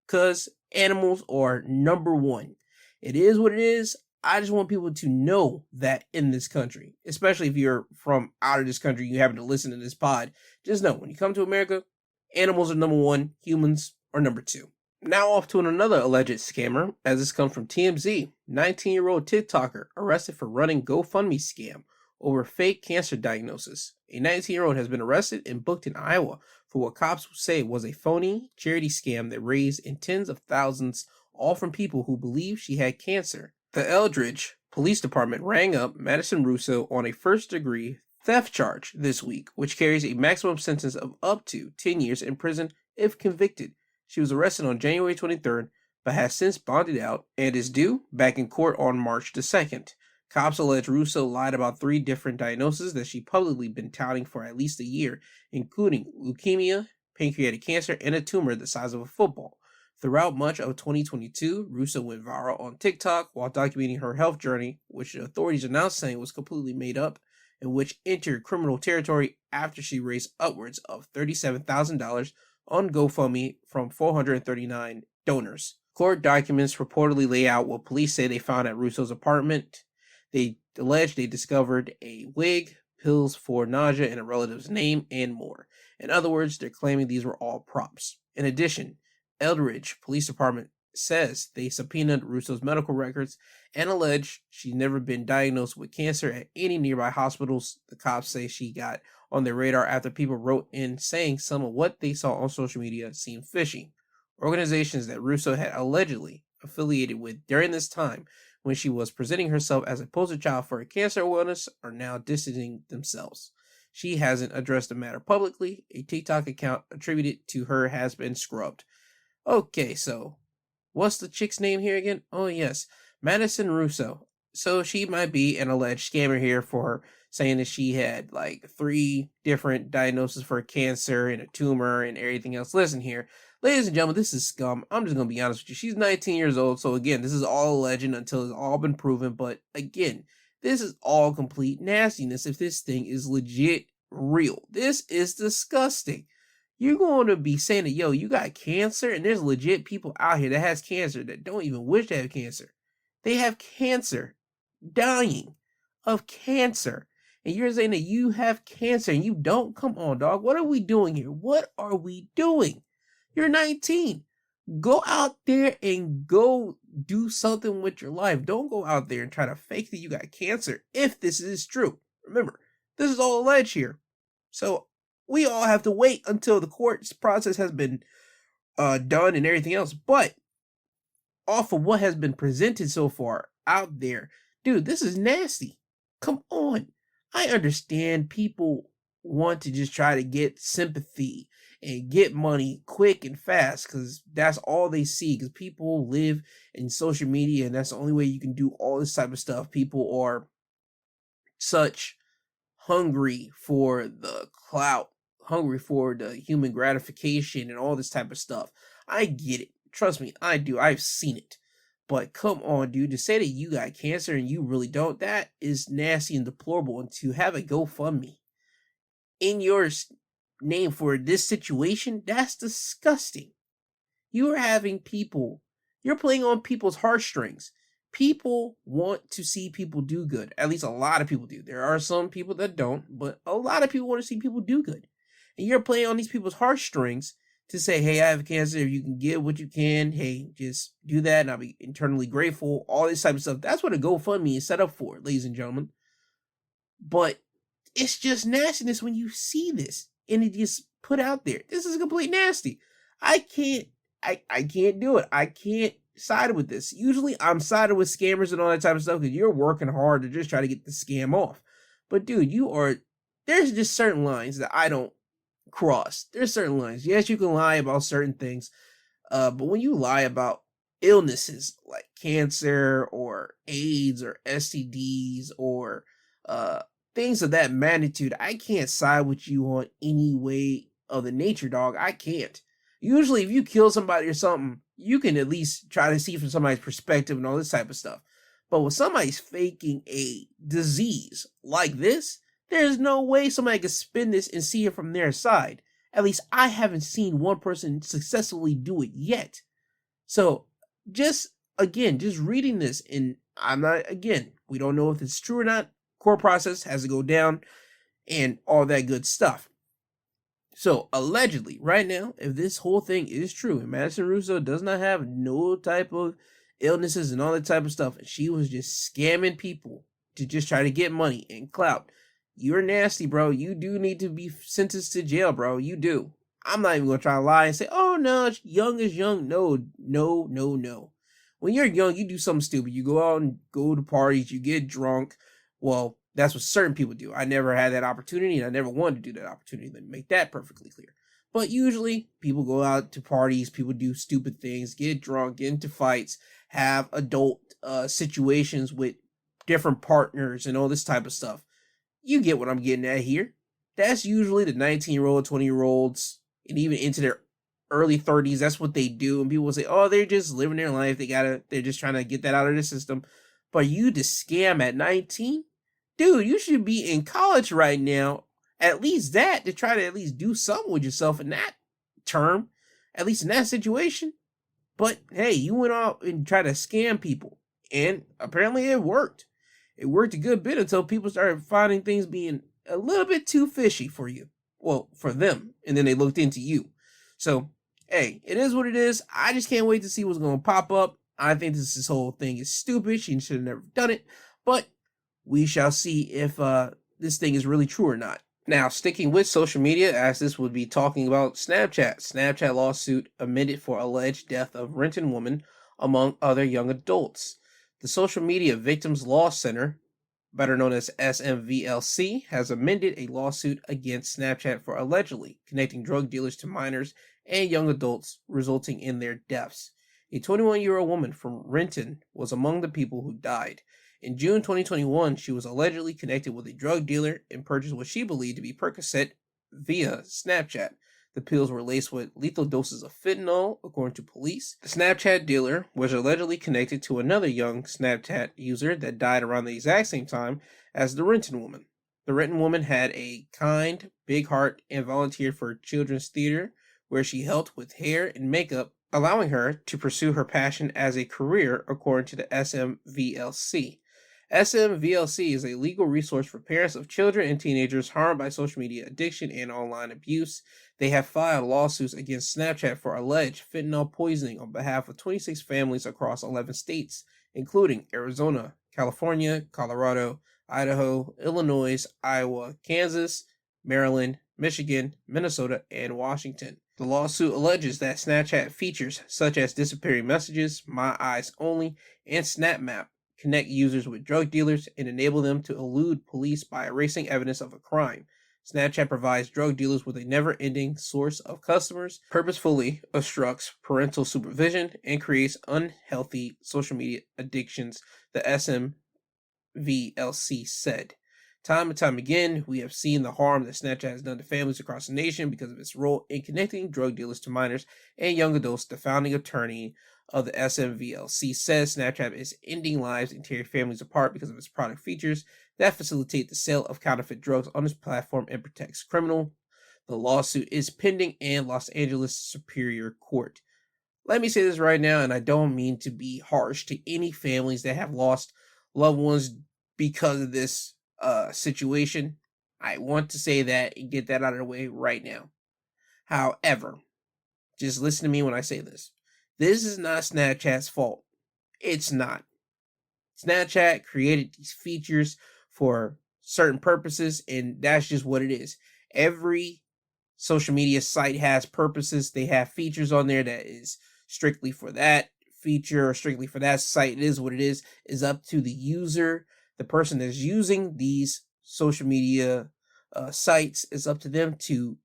because animals are number one. It is what it is. I just want people to know that in this country, especially if you're from out of this country, you happen to listen to this pod, just know when you come to America, animals are number one, humans are number two. Now off to another alleged scammer, as this comes from TMZ. 19-year-old TikToker arrested for running GoFundMe scam over fake cancer diagnosis. A 19-year-old has been arrested and booked in Iowa for what cops say was a phony charity scam that raised in tens of thousands, all from people who believed she had cancer. The Eldridge Police Department rang up Madison Russo on a first-degree theft charge this week, which carries a maximum sentence of up to 10 years in prison if convicted. She was arrested on January 23rd, but has since bonded out and is due back in court on March the 2nd. Cops allege Russo lied about 3 different diagnoses that she publicly been touting for at least a year, including leukemia, pancreatic cancer, and a tumor the size of a football. Throughout much of 2022, Russo went viral on TikTok while documenting her health journey, which the authorities are now saying was completely made up, and which entered criminal territory after she raised upwards of $37,000 on GoFundMe from 439 donors. Court documents reportedly lay out what police say they found at Russo's apartment. They allege they discovered a wig, pills for nausea in a relative's name, and more. In other words, they're claiming these were all props. In addition, Eldridge Police Department says they subpoenaed Russo's medical records and allege she's never been diagnosed with cancer at any nearby hospitals. The cops say she got on their radar after people wrote in saying some of what they saw on social media seemed fishy. Organizations that Russo had allegedly affiliated with during this time when she was presenting herself as a poster child for cancer awareness are now distancing themselves. She hasn't addressed the matter publicly. A TikTok account attributed to her has been scrubbed. Okay, so what's the chick's name here again? Oh, yes, Madison Russo. So she might be an alleged scammer here for saying that she had like 3 different diagnoses for cancer and a tumor and everything else. Listen here, ladies and gentlemen, this is scum. I'm just going to be honest with you. She's 19 years old. So again, this is all a legend until it's all been proven. But again, this is all complete nastiness if this thing is legit real. This is disgusting. You're going to be saying that, yo, you got cancer, and there's legit people out here that has cancer that don't even wish to have cancer. They have cancer, dying of cancer. And you're saying that you have cancer and you don't? Come on, dog. What are we doing here? What are we doing? You're 19. Go out there and go do something with your life. Don't go out there and try to fake that you got cancer if this is true. Remember, this is all alleged here. So we all have to wait until the court process has been done and everything else. But off of what has been presented so far out there, dude, this is nasty. Come on. I understand people want to just try to get sympathy and get money quick and fast because that's all they see, because people live in social media and that's the only way you can do all this type of stuff. People are such hungry for the clout, hungry for the human gratification and all this type of stuff. I get it. Trust me, I do. I've seen it. But come on, dude, to say that you got cancer and you really don't, that is nasty and deplorable. And to have a GoFundMe in your name for this situation, that's disgusting. You are having people, you're playing on people's heartstrings. People want to see people do good. At least a lot of people do. There are some people that don't, but a lot of people want to see people do good. And you're playing on these people's heartstrings to say, hey, I have cancer. If you can get what you can, hey, just do that and I'll be eternally grateful. All this type of stuff. That's what a GoFundMe is set up for, ladies and gentlemen. But it's just nastiness when you see this and it just put out there. This is complete nasty. I can't do it. I can't side with this. Usually I'm sided with scammers and all that type of stuff because you're working hard to just try to get the scam off. But dude, there's just certain lines that I don't cross. There's certain lines. Yes, you can lie about certain things, but when you lie about illnesses like cancer or AIDS or STDs or things of that magnitude, I can't side with you on any way of the nature, dog. I can't. Usually, if you kill somebody or something, you can at least try to see from somebody's perspective and all this type of stuff. But when somebody's faking a disease like this, there's no way somebody can spin this and see it from their side. At least I haven't seen one person successfully do it yet. So just reading this, and we don't know if it's true or not. Court process has to go down and all that good stuff. So allegedly, right now, if this whole thing is true, and Madison Russo does not have no type of illnesses and all that type of stuff, and she was just scamming people to just try to get money and clout, you're nasty, bro. You do need to be sentenced to jail, bro. You do. I'm not even going to try to lie and say, oh, no, young is young. No. When you're young, you do something stupid. You go out and go to parties. You get drunk. Well, that's what certain people do. I never had that opportunity, and I never wanted to do that opportunity. Let me make that perfectly clear. But usually, people go out to parties. People do stupid things, get drunk, get into fights, have adult situations with different partners and all this type of stuff. You get what I'm getting at here. That's usually the 19-year-old, 20-year-olds, and even into their early 30s. That's what they do. And people will say, oh, they're just living their life. They're just trying to get that out of the system. But you to scam at 19? Dude, you should be in college right now. At least that, to try to at least do something with yourself in that term, at least in that situation. But hey, you went out and tried to scam people. And apparently it worked. It worked a good bit until people started finding things being a little bit too fishy for you. Well, for them. And then they looked into you. So, hey, it is what it is. I just can't wait to see what's going to pop up. I think this whole thing is stupid. She should have never done it. But we shall see if this thing is really true or not. Now, sticking with social media, as this would be talking about Snapchat. Snapchat lawsuit amended for alleged death of Renton woman, among other young adults. The Social Media Victims Law Center, better known as SMVLC, has amended a lawsuit against Snapchat for allegedly connecting drug dealers to minors and young adults, resulting in their deaths. A 21-year-old woman from Renton was among the people who died. In June 2021, she was allegedly connected with a drug dealer and purchased what she believed to be Percocet via Snapchat. The pills were laced with lethal doses of fentanyl, according to police. The Snapchat dealer was allegedly connected to another young Snapchat user that died around the exact same time as the Renton woman. The Renton woman had a kind, big heart and volunteered for children's theater, where she helped with hair and makeup, allowing her to pursue her passion as a career, according to the SMVLC. SMVLC is a legal resource for parents of children and teenagers harmed by social media addiction and online abuse. They have filed lawsuits against Snapchat for alleged fentanyl poisoning on behalf of 26 families across 11 states, including Arizona, California, Colorado, Idaho, Illinois, Iowa, Kansas, Maryland, Michigan, Minnesota, and Washington. The lawsuit alleges that Snapchat features such as disappearing messages, My Eyes Only, and SnapMap connect users with drug dealers and enable them to elude police by erasing evidence of a crime. Snapchat provides drug dealers with a never-ending source of customers, purposefully obstructs parental supervision, and creates unhealthy social media addictions, the SMVLC said. Time and time again, we have seen the harm that Snapchat has done to families across the nation because of its role in connecting drug dealers to minors and young adults. The founding attorney of the SMVLC says Snapchat is ending lives and tearing families apart because of its product features that facilitate the sale of counterfeit drugs on its platform and protects criminals. The lawsuit is pending in Los Angeles Superior Court. Let me say this right now, and I don't mean to be harsh to any families that have lost loved ones because of this situation. I want to say that and get that out of the way right now. However, just listen to me when I say this. This is not Snapchat's fault. It's not. Snapchat created these features for certain purposes, and that's just what it is. Every social media site has purposes. They have features on there that is strictly for that feature or strictly for that site. It is what it is. It's up to the user, the person that's using these social media sites. It's up to them to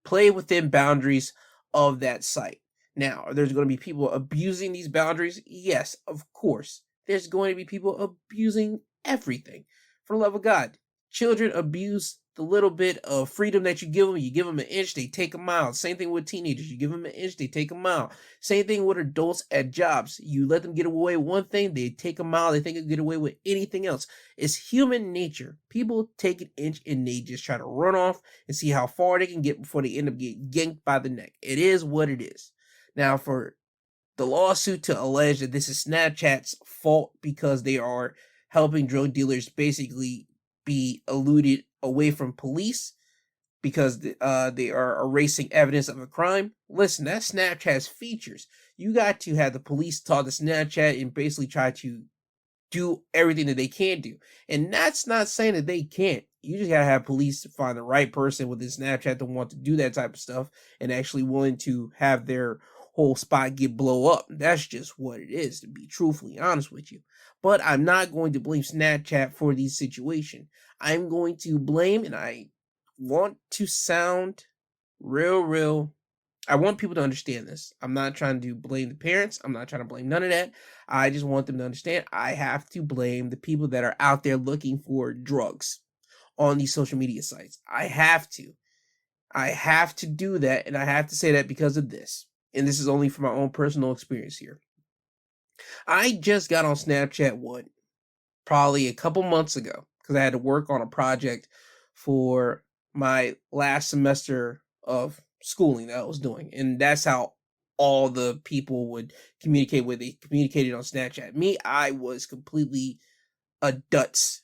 play within boundaries of that site. Now, are there going to be people abusing these boundaries? Yes, of course. There's going to be people abusing everything. For the love of God, children abuse the little bit of freedom that you give them. You give them an inch, they take a mile. Same thing with teenagers. You give them an inch, they take a mile. Same thing with adults at jobs. You let them get away with one thing, they take a mile. They think they can get away with anything else. It's human nature. People take an inch and they just try to run off and see how far they can get before they end up getting yanked by the neck. It is what it is. Now, for the lawsuit to allege that this is Snapchat's fault because they are helping drug dealers basically be eluded away from police because they are erasing evidence of a crime. Listen, that's Snapchat's features. You got to have the police talk to Snapchat and basically try to do everything that they can do. And that's not saying that they can't. You just gotta have police to find the right person within Snapchat to want to do that type of stuff and actually willing to have their whole spot get blow up. That's just what it is, to be truthfully honest with you. But I'm not going to blame Snapchat for these situation. I'm going to blame, and I want to sound real. I want people to understand this. I'm not trying to blame the parents. I'm not trying to blame none of that. I just want them to understand I have to blame the people that are out there looking for drugs on these social media sites. I have to. I have to do that, and I have to say that because of this. And this is only from my own personal experience here. I just got on Snapchat, probably a couple months ago, because I had to work on a project for my last semester of schooling that I was doing. And that's how all the people would communicate with. They communicated on Snapchat. Me, I was completely a Dutz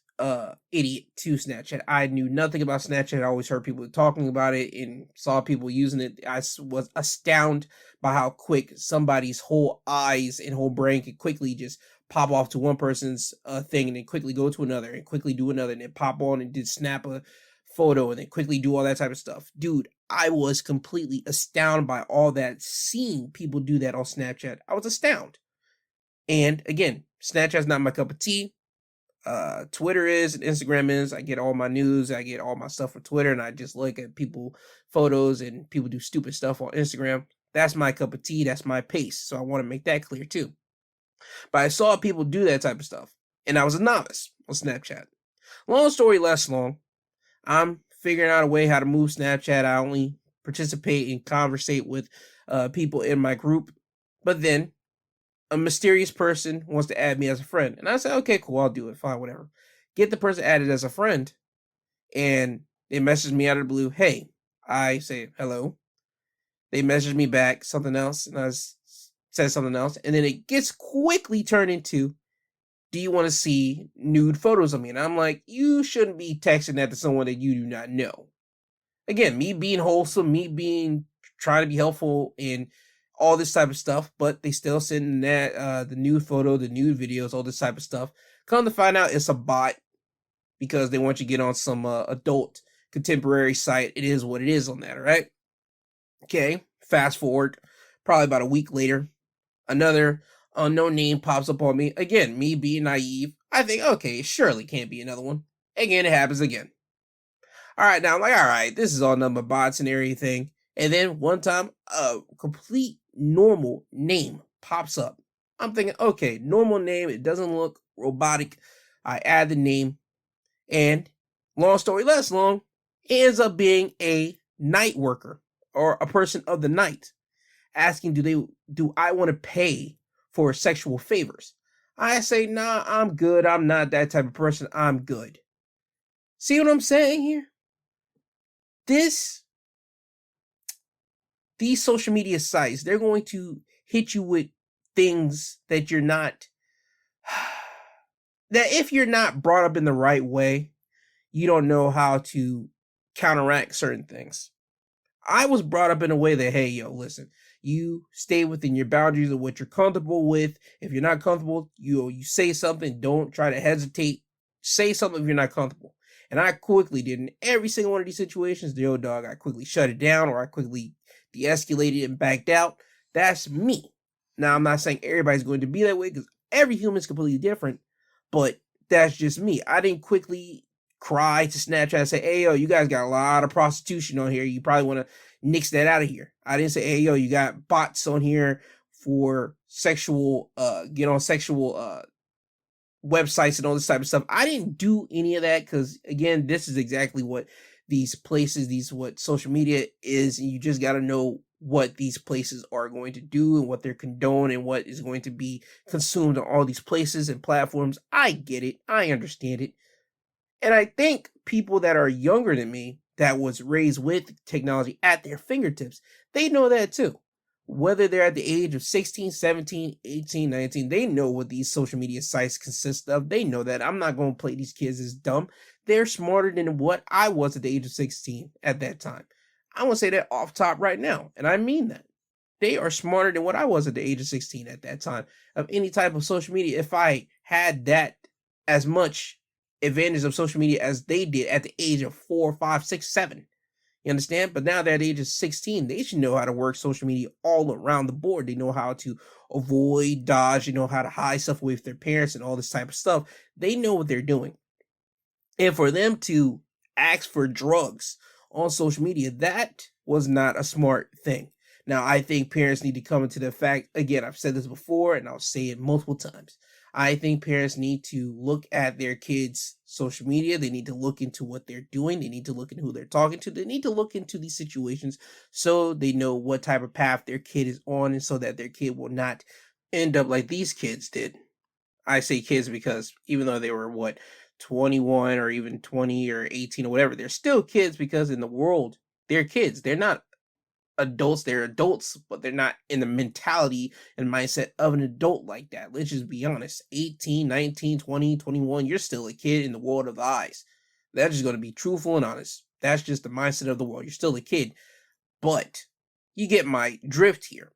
idiot to Snapchat. I knew nothing about Snapchat. I always heard people talking about it and saw people using it. Was astounded by how quick somebody's whole eyes and whole brain could quickly just pop off to one person's thing and then quickly go to another and quickly do another and then pop on and snap a photo and then quickly do all that type of stuff. Dude, I was completely astounded by all that, seeing people do that on Snapchat. I was astounded. And again, Snapchat's not my cup of tea. Twitter is and Instagram is. I get all my news, I get all my stuff from Twitter, and I just look at people photos and people do stupid stuff on Instagram. That's my cup of tea, that's my pace. So I want to make that clear too. But I saw people do that type of stuff, and I was a novice on Snapchat. Long story less long, I'm figuring out a way how to move Snapchat. I only participate and conversate with people in my group, but then a mysterious person wants to add me as a friend. And I say, okay, cool, I'll do it. Fine, whatever. Get the person added as a friend, and they message me out of the blue. Hey, I say hello. They message me back something else, and I said something else. And then it gets quickly turned into, do you want to see nude photos of me? And I'm like, you shouldn't be texting that to someone that you do not know. Again, me being wholesome, me being trying to be helpful and all this type of stuff, but they still send that the nude photo, the nude videos, all this type of stuff. Come to find out, it's a bot because they want you to get on some adult contemporary site. It is what it is on that, all right? Okay, fast forward, probably about a week later, another unknown name pops up on me. Again, me being naive, I think, okay, it surely can't be another one. Again, it happens again. All right, now I'm like, all right, this is all nothing but bots and everything. And then one time, a complete normal name pops up. I'm thinking, okay, normal name. It doesn't look robotic. I add the name, and long story less long, it ends up being a night worker or a person of the night asking, do I want to pay for sexual favors? I say, nah, I'm good. I'm not that type of person. I'm good. See what I'm saying here? These social media sites, they're going to hit you with things that you're not, that if you're not brought up in the right way, you don't know how to counteract certain things. I was brought up in a way that, hey, yo, listen, you stay within your boundaries of what you're comfortable with. If you're not comfortable, you say something. Don't try to hesitate. Say something if you're not comfortable. And I quickly did in every single one of these situations. Yo, dog, I quickly shut it down, or I quickly de-escalated and backed out. That's me. Now, I'm not saying everybody's going to be that way, because every human is completely different, but that's just me. I didn't quickly cry to Snapchat and say, hey, yo, you guys got a lot of prostitution on here. You probably want to nix that out of here. I didn't say, hey, yo, you got bots on here for sexual, sexual websites and all this type of stuff. I didn't do any of that, because again, this is exactly what these places, what social media is, and you just got to know what these places are going to do and what they're condoned and what is going to be consumed on all these places and platforms. I get it. I understand it. And I think people that are younger than me, that was raised with technology at their fingertips, they know that too. Whether they're at the age of 16, 17, 18, 19, they know what these social media sites consist of. They know that. I'm not going to play these kids as dumb. They're smarter than what I was at the age of 16 at that time. I want to say that off top right now, and I mean that. They are smarter than what I was at the age of 16 at that time of any type of social media. If I had that as much advantage of social media as they did at the age of 4, 5, 6, 7. You understand? But now they're at the age of 16, they should know how to work social media all around the board. They know how to avoid, dodge, they know how to hide stuff away from their parents and all this type of stuff. They know what they're doing. And for them to ask for drugs on social media, that was not a smart thing. Now, I think parents need to come into the fact, again, I've said this before and I'll say it multiple times. I think parents need to look at their kids' social media. They need to look into what they're doing. They need to look into who they're talking to. They need to look into these situations so they know what type of path their kid is on and so that their kid will not end up like these kids did. I say kids because even though they were 21 or even 20 or 18 or whatever, they're still kids because in the world, they're kids. They're not adults, they're adults, but they're not in the mentality and mindset of an adult like that. Let's just be honest. 18, 19, 20, 21, you're still a kid in the world of eyes. That's just going to be truthful and honest. That's just the mindset of the world. You're still a kid. But you get my drift here.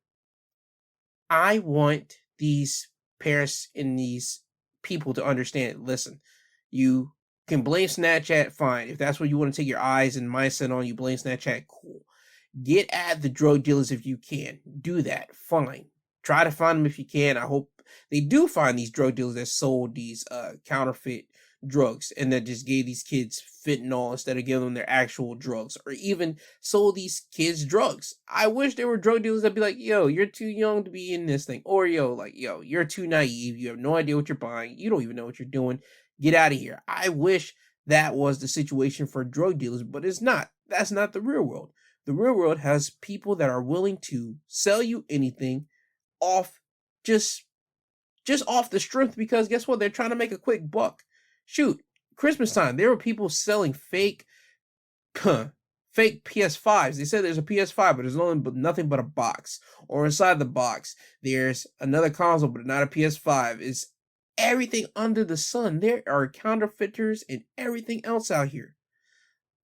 I want these parents and these people to understand, listen, you can blame Snapchat, fine. If that's what you want to take your eyes and mindset on, you blame Snapchat, cool. Get at the drug dealers if you can. Do that. Fine. Try to find them if you can. I hope they do find these drug dealers that sold these counterfeit drugs and that just gave these kids fentanyl instead of giving them their actual drugs, or even sold these kids drugs. I wish there were drug dealers that'd be like, yo, you're too young to be in this thing. Or yo, you're too naive. You have no idea what you're buying. You don't even know what you're doing. Get out of here. I wish that was the situation for drug dealers, but it's not. That's not the real world. The real world has people that are willing to sell you anything off just off the strength, because guess what? They're trying to make a quick buck. Shoot, Christmas time, there were people selling fake PS5s. They said there's a PS5, but there's nothing but a box. Or inside the box, there's another console, but not a PS5. It's everything under the sun. There are counterfeiters and everything else out here.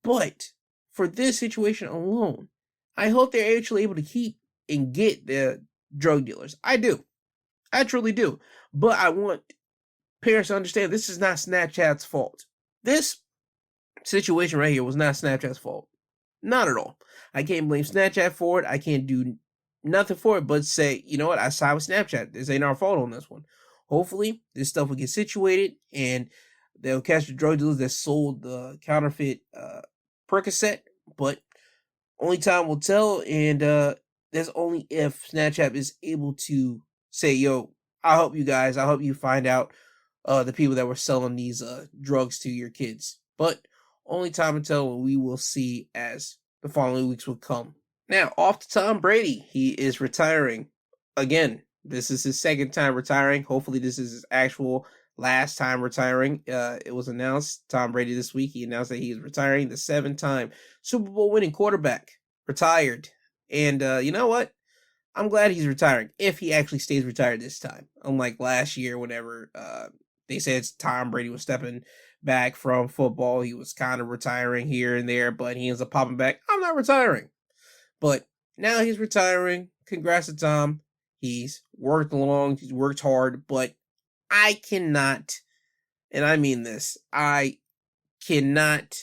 But for this situation alone, I hope they're actually able to keep and get the drug dealers. I do. I truly do. But I want parents to understand this is not Snapchat's fault. This situation right here was not Snapchat's fault. Not at all. I can't blame Snapchat for it. I can't do nothing for it but say, you know what, I side with Snapchat. This ain't our fault on this one. Hopefully, this stuff will get situated and they'll catch the drug dealers that sold the counterfeit Percocet, but only time will tell, and that's only if Snapchat is able to say, yo, I'll help you guys. I'll help you find out the people that were selling these drugs to your kids. But only time will tell, when we will see as the following weeks will come. Now, off to Tom Brady. He is retiring again. This is his second time retiring. Hopefully, this is his actual last time retiring. It was announced, Tom Brady this week, he announced that he is retiring. The 7-time Super Bowl winning quarterback retired. And you know what? I'm glad he's retiring, if he actually stays retired this time. Unlike last year, whenever they said Tom Brady was stepping back from football, he was kind of retiring here and there, but he ends up popping back. I'm not retiring. But now he's retiring. Congrats to Tom. He's worked long, he's worked hard, but I cannot, and I mean this, I cannot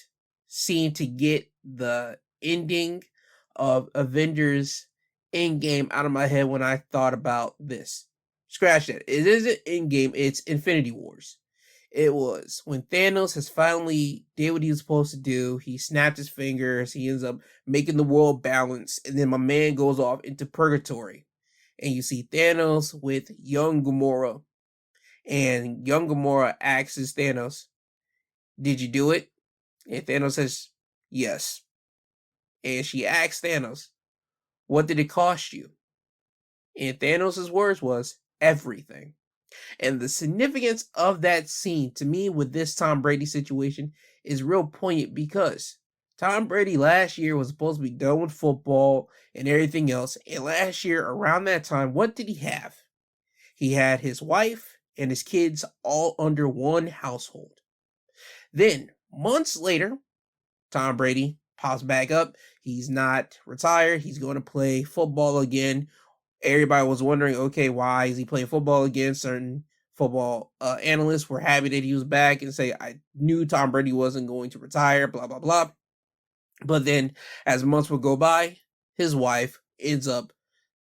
seem to get the ending of Avengers Endgame out of my head when I thought about this. Scratch that. It isn't Endgame, it's Infinity Wars. It was when Thanos has finally did what he was supposed to do. He snapped his fingers, he ends up making the world balance, and then my man goes off into purgatory. And you see Thanos with young Gamora. And young Gamora asks Thanos, did you do it? And Thanos says, yes. And she asks Thanos, what did it cost you? And Thanos' words was, everything. And the significance of that scene, to me, with this Tom Brady situation, is real poignant, because Tom Brady last year was supposed to be done with football and everything else. And last year, around that time, what did he have? He had his wife and his kids all under one household. Then, months later, Tom Brady pops back up. He's not retired. He's going to play football again. Everybody was wondering, okay, why is he playing football again? Certain football analysts were happy that he was back and say, I knew Tom Brady wasn't going to retire, blah, blah, blah. But then, as months would go by, his wife ends up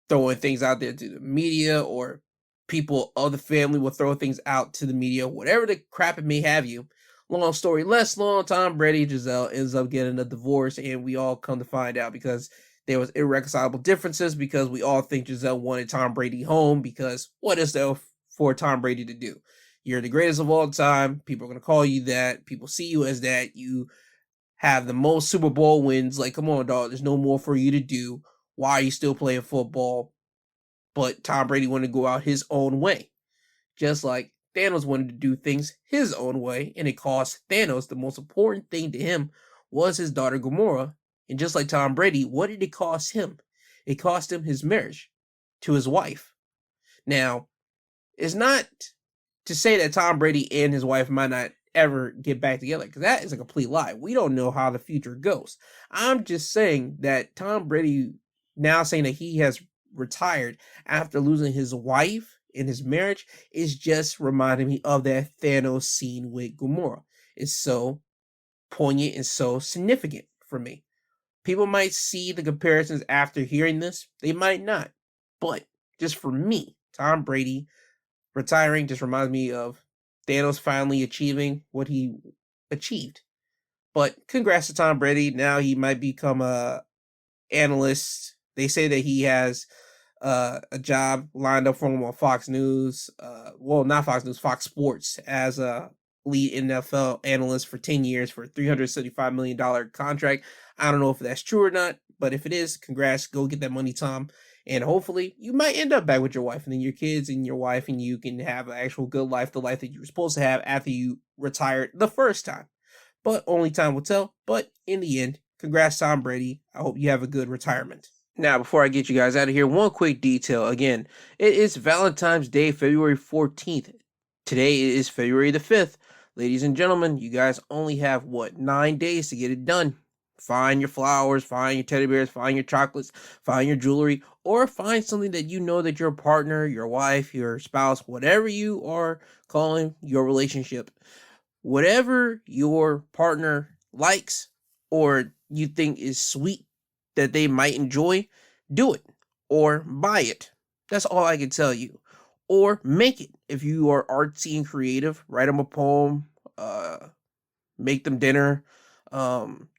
throwing things out there to the media, or people of the family will throw things out to the media, whatever the crap it may have you. Long story less long, Tom Brady and Giselle ends up getting a divorce, and we all come to find out because There was irreconcilable differences because we all think Giselle wanted Tom Brady home, because what is there for Tom Brady to do? You're the greatest of all time. People are going to call you that. People see you as that. You have the most Super Bowl wins. Like, come on, dog. There's no more for you to do. Why are you still playing football? But Tom Brady wanted to go out his own way. Just like Thanos wanted to do things his own way, and it cost Thanos. The most important thing to him was his daughter Gamora. And just like Tom Brady, what did it cost him? It cost him his marriage to his wife. Now, it's not to say that Tom Brady and his wife might not ever get back together, because that is a complete lie. We don't know how the future goes. I'm just saying that Tom Brady now saying that he has retired after losing his wife in his marriage is just reminding me of that Thanos scene with Gamora. It's so poignant and so significant for me. People might see the comparisons after hearing this. They might not. But just for me, Tom Brady retiring just reminds me of Thanos finally achieving what he achieved. But congrats to Tom Brady. Now he might become a analyst. They say that he has a job lined up for him on Fox News. Well, not Fox News, Fox Sports, as a lead NFL analyst for 10 years for a $375 million contract. I don't know if that's true or not, but if it is, congrats. Go get that money, Tom. And hopefully you might end up back with your wife, and then your kids and your wife, and you can have an actual good life, the life that you were supposed to have after you retired the first time. But only time will tell. But in the end, congrats, Tom Brady. I hope you have a good retirement. Now, before I get you guys out of here, one quick detail. Again, it is Valentine's Day, February 14th. Today is February the 5th. Ladies and gentlemen, you guys only have, 9 days to get it done. Find your flowers, find your teddy bears, find your chocolates, find your jewelry, or find something that you know that your partner, your wife, your spouse, whatever you are calling your relationship, whatever your partner likes or you think is sweet that they might enjoy, do it or buy it. That's all I can tell you. Or make it. If you are artsy and creative, write them a poem, make them dinner.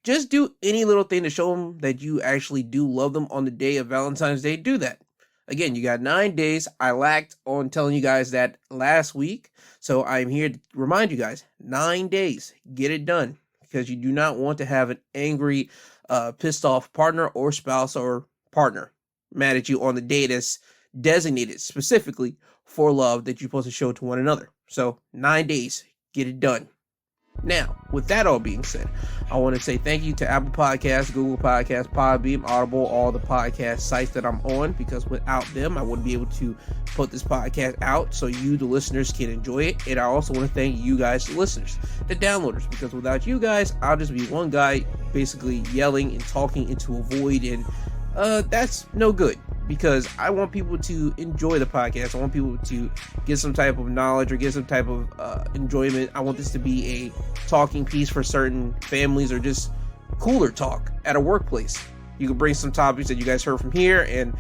Just do any little thing to show them that you actually do love them on the day of Valentine's Day. Do that. Again, you got 9 days. I lacked on telling you guys that last week. So I'm here to remind you guys, 9 days, get it done, because you do not want to have an angry, pissed off partner or spouse or partner mad at you on the day that's designated specifically for love that you're supposed to show to one another. So 9 days, get it done. Now, with that all being said, I want to say thank you to Apple Podcasts, Google Podcasts, Podbean, Audible, all the podcast sites that I'm on, because without them, I wouldn't be able to put this podcast out so you, the listeners, can enjoy it. And I also want to thank you guys, the listeners, the downloaders, because without you guys, I'll just be one guy basically yelling and talking into a void, and that's no good. Because I want people to enjoy the podcast. I want people to get some type of knowledge or get some type of enjoyment. I want this to be a talking piece for certain families, or just cooler talk at a workplace. You can bring some topics that you guys heard from here and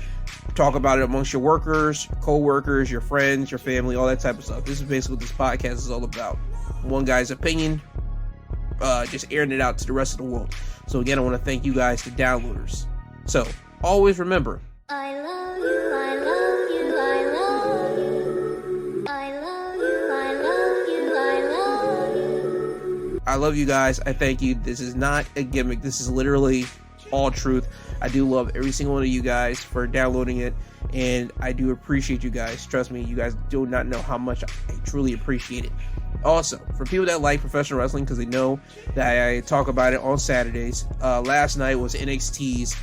talk about it amongst your workers, co-workers, your friends, your family, all that type of stuff. This is basically what this podcast is all about. One guy's opinion, just airing it out to the rest of the world. So again, I want to thank you guys, the downloaders. So always remember, I love you, I love you, I love you. I love you, I love you, I love you. I love you guys. I thank you. This is not a gimmick. This is literally all truth. I do love every single one of you guys for downloading it, and I do appreciate you guys. Trust me, you guys do not know how much I truly appreciate it. Also, for people that like professional wrestling, because they know that I talk about it on Saturdays, last night was NXT's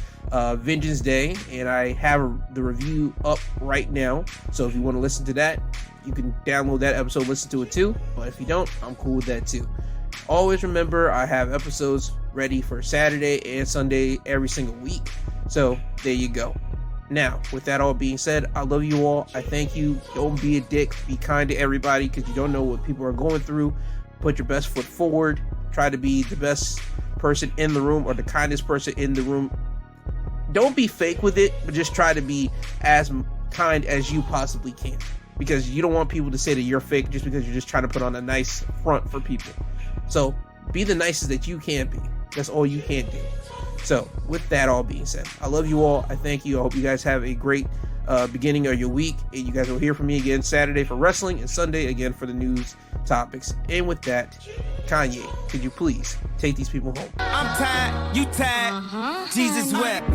Vengeance Day, and I have the review up right now, so if you want to listen to that, you can download that episode, listen to it too. But if you don't, I'm cool with that too. Always remember, I have episodes ready for Saturday and Sunday every single week, so there you go. Now, with that all being said, I love you all. I thank you. Don't be a dick. Be kind to everybody, because you don't know what people are going through. Put your best foot forward. Try to be the best person in the room, or the kindest person in the room. Don't be fake with it, but just try to be as kind as you possibly can, because you don't want people to say that you're fake just because you're just trying to put on a nice front for people. So be the nicest that you can be. That's all you can do. So with that all being said, I love you all. I thank you. I hope you guys have a great beginning of your week, and you guys will hear from me again Saturday for wrestling and Sunday again for the news topics. And with that, Kanye, could you please take these people home? I'm tired, you tired, Jesus wept.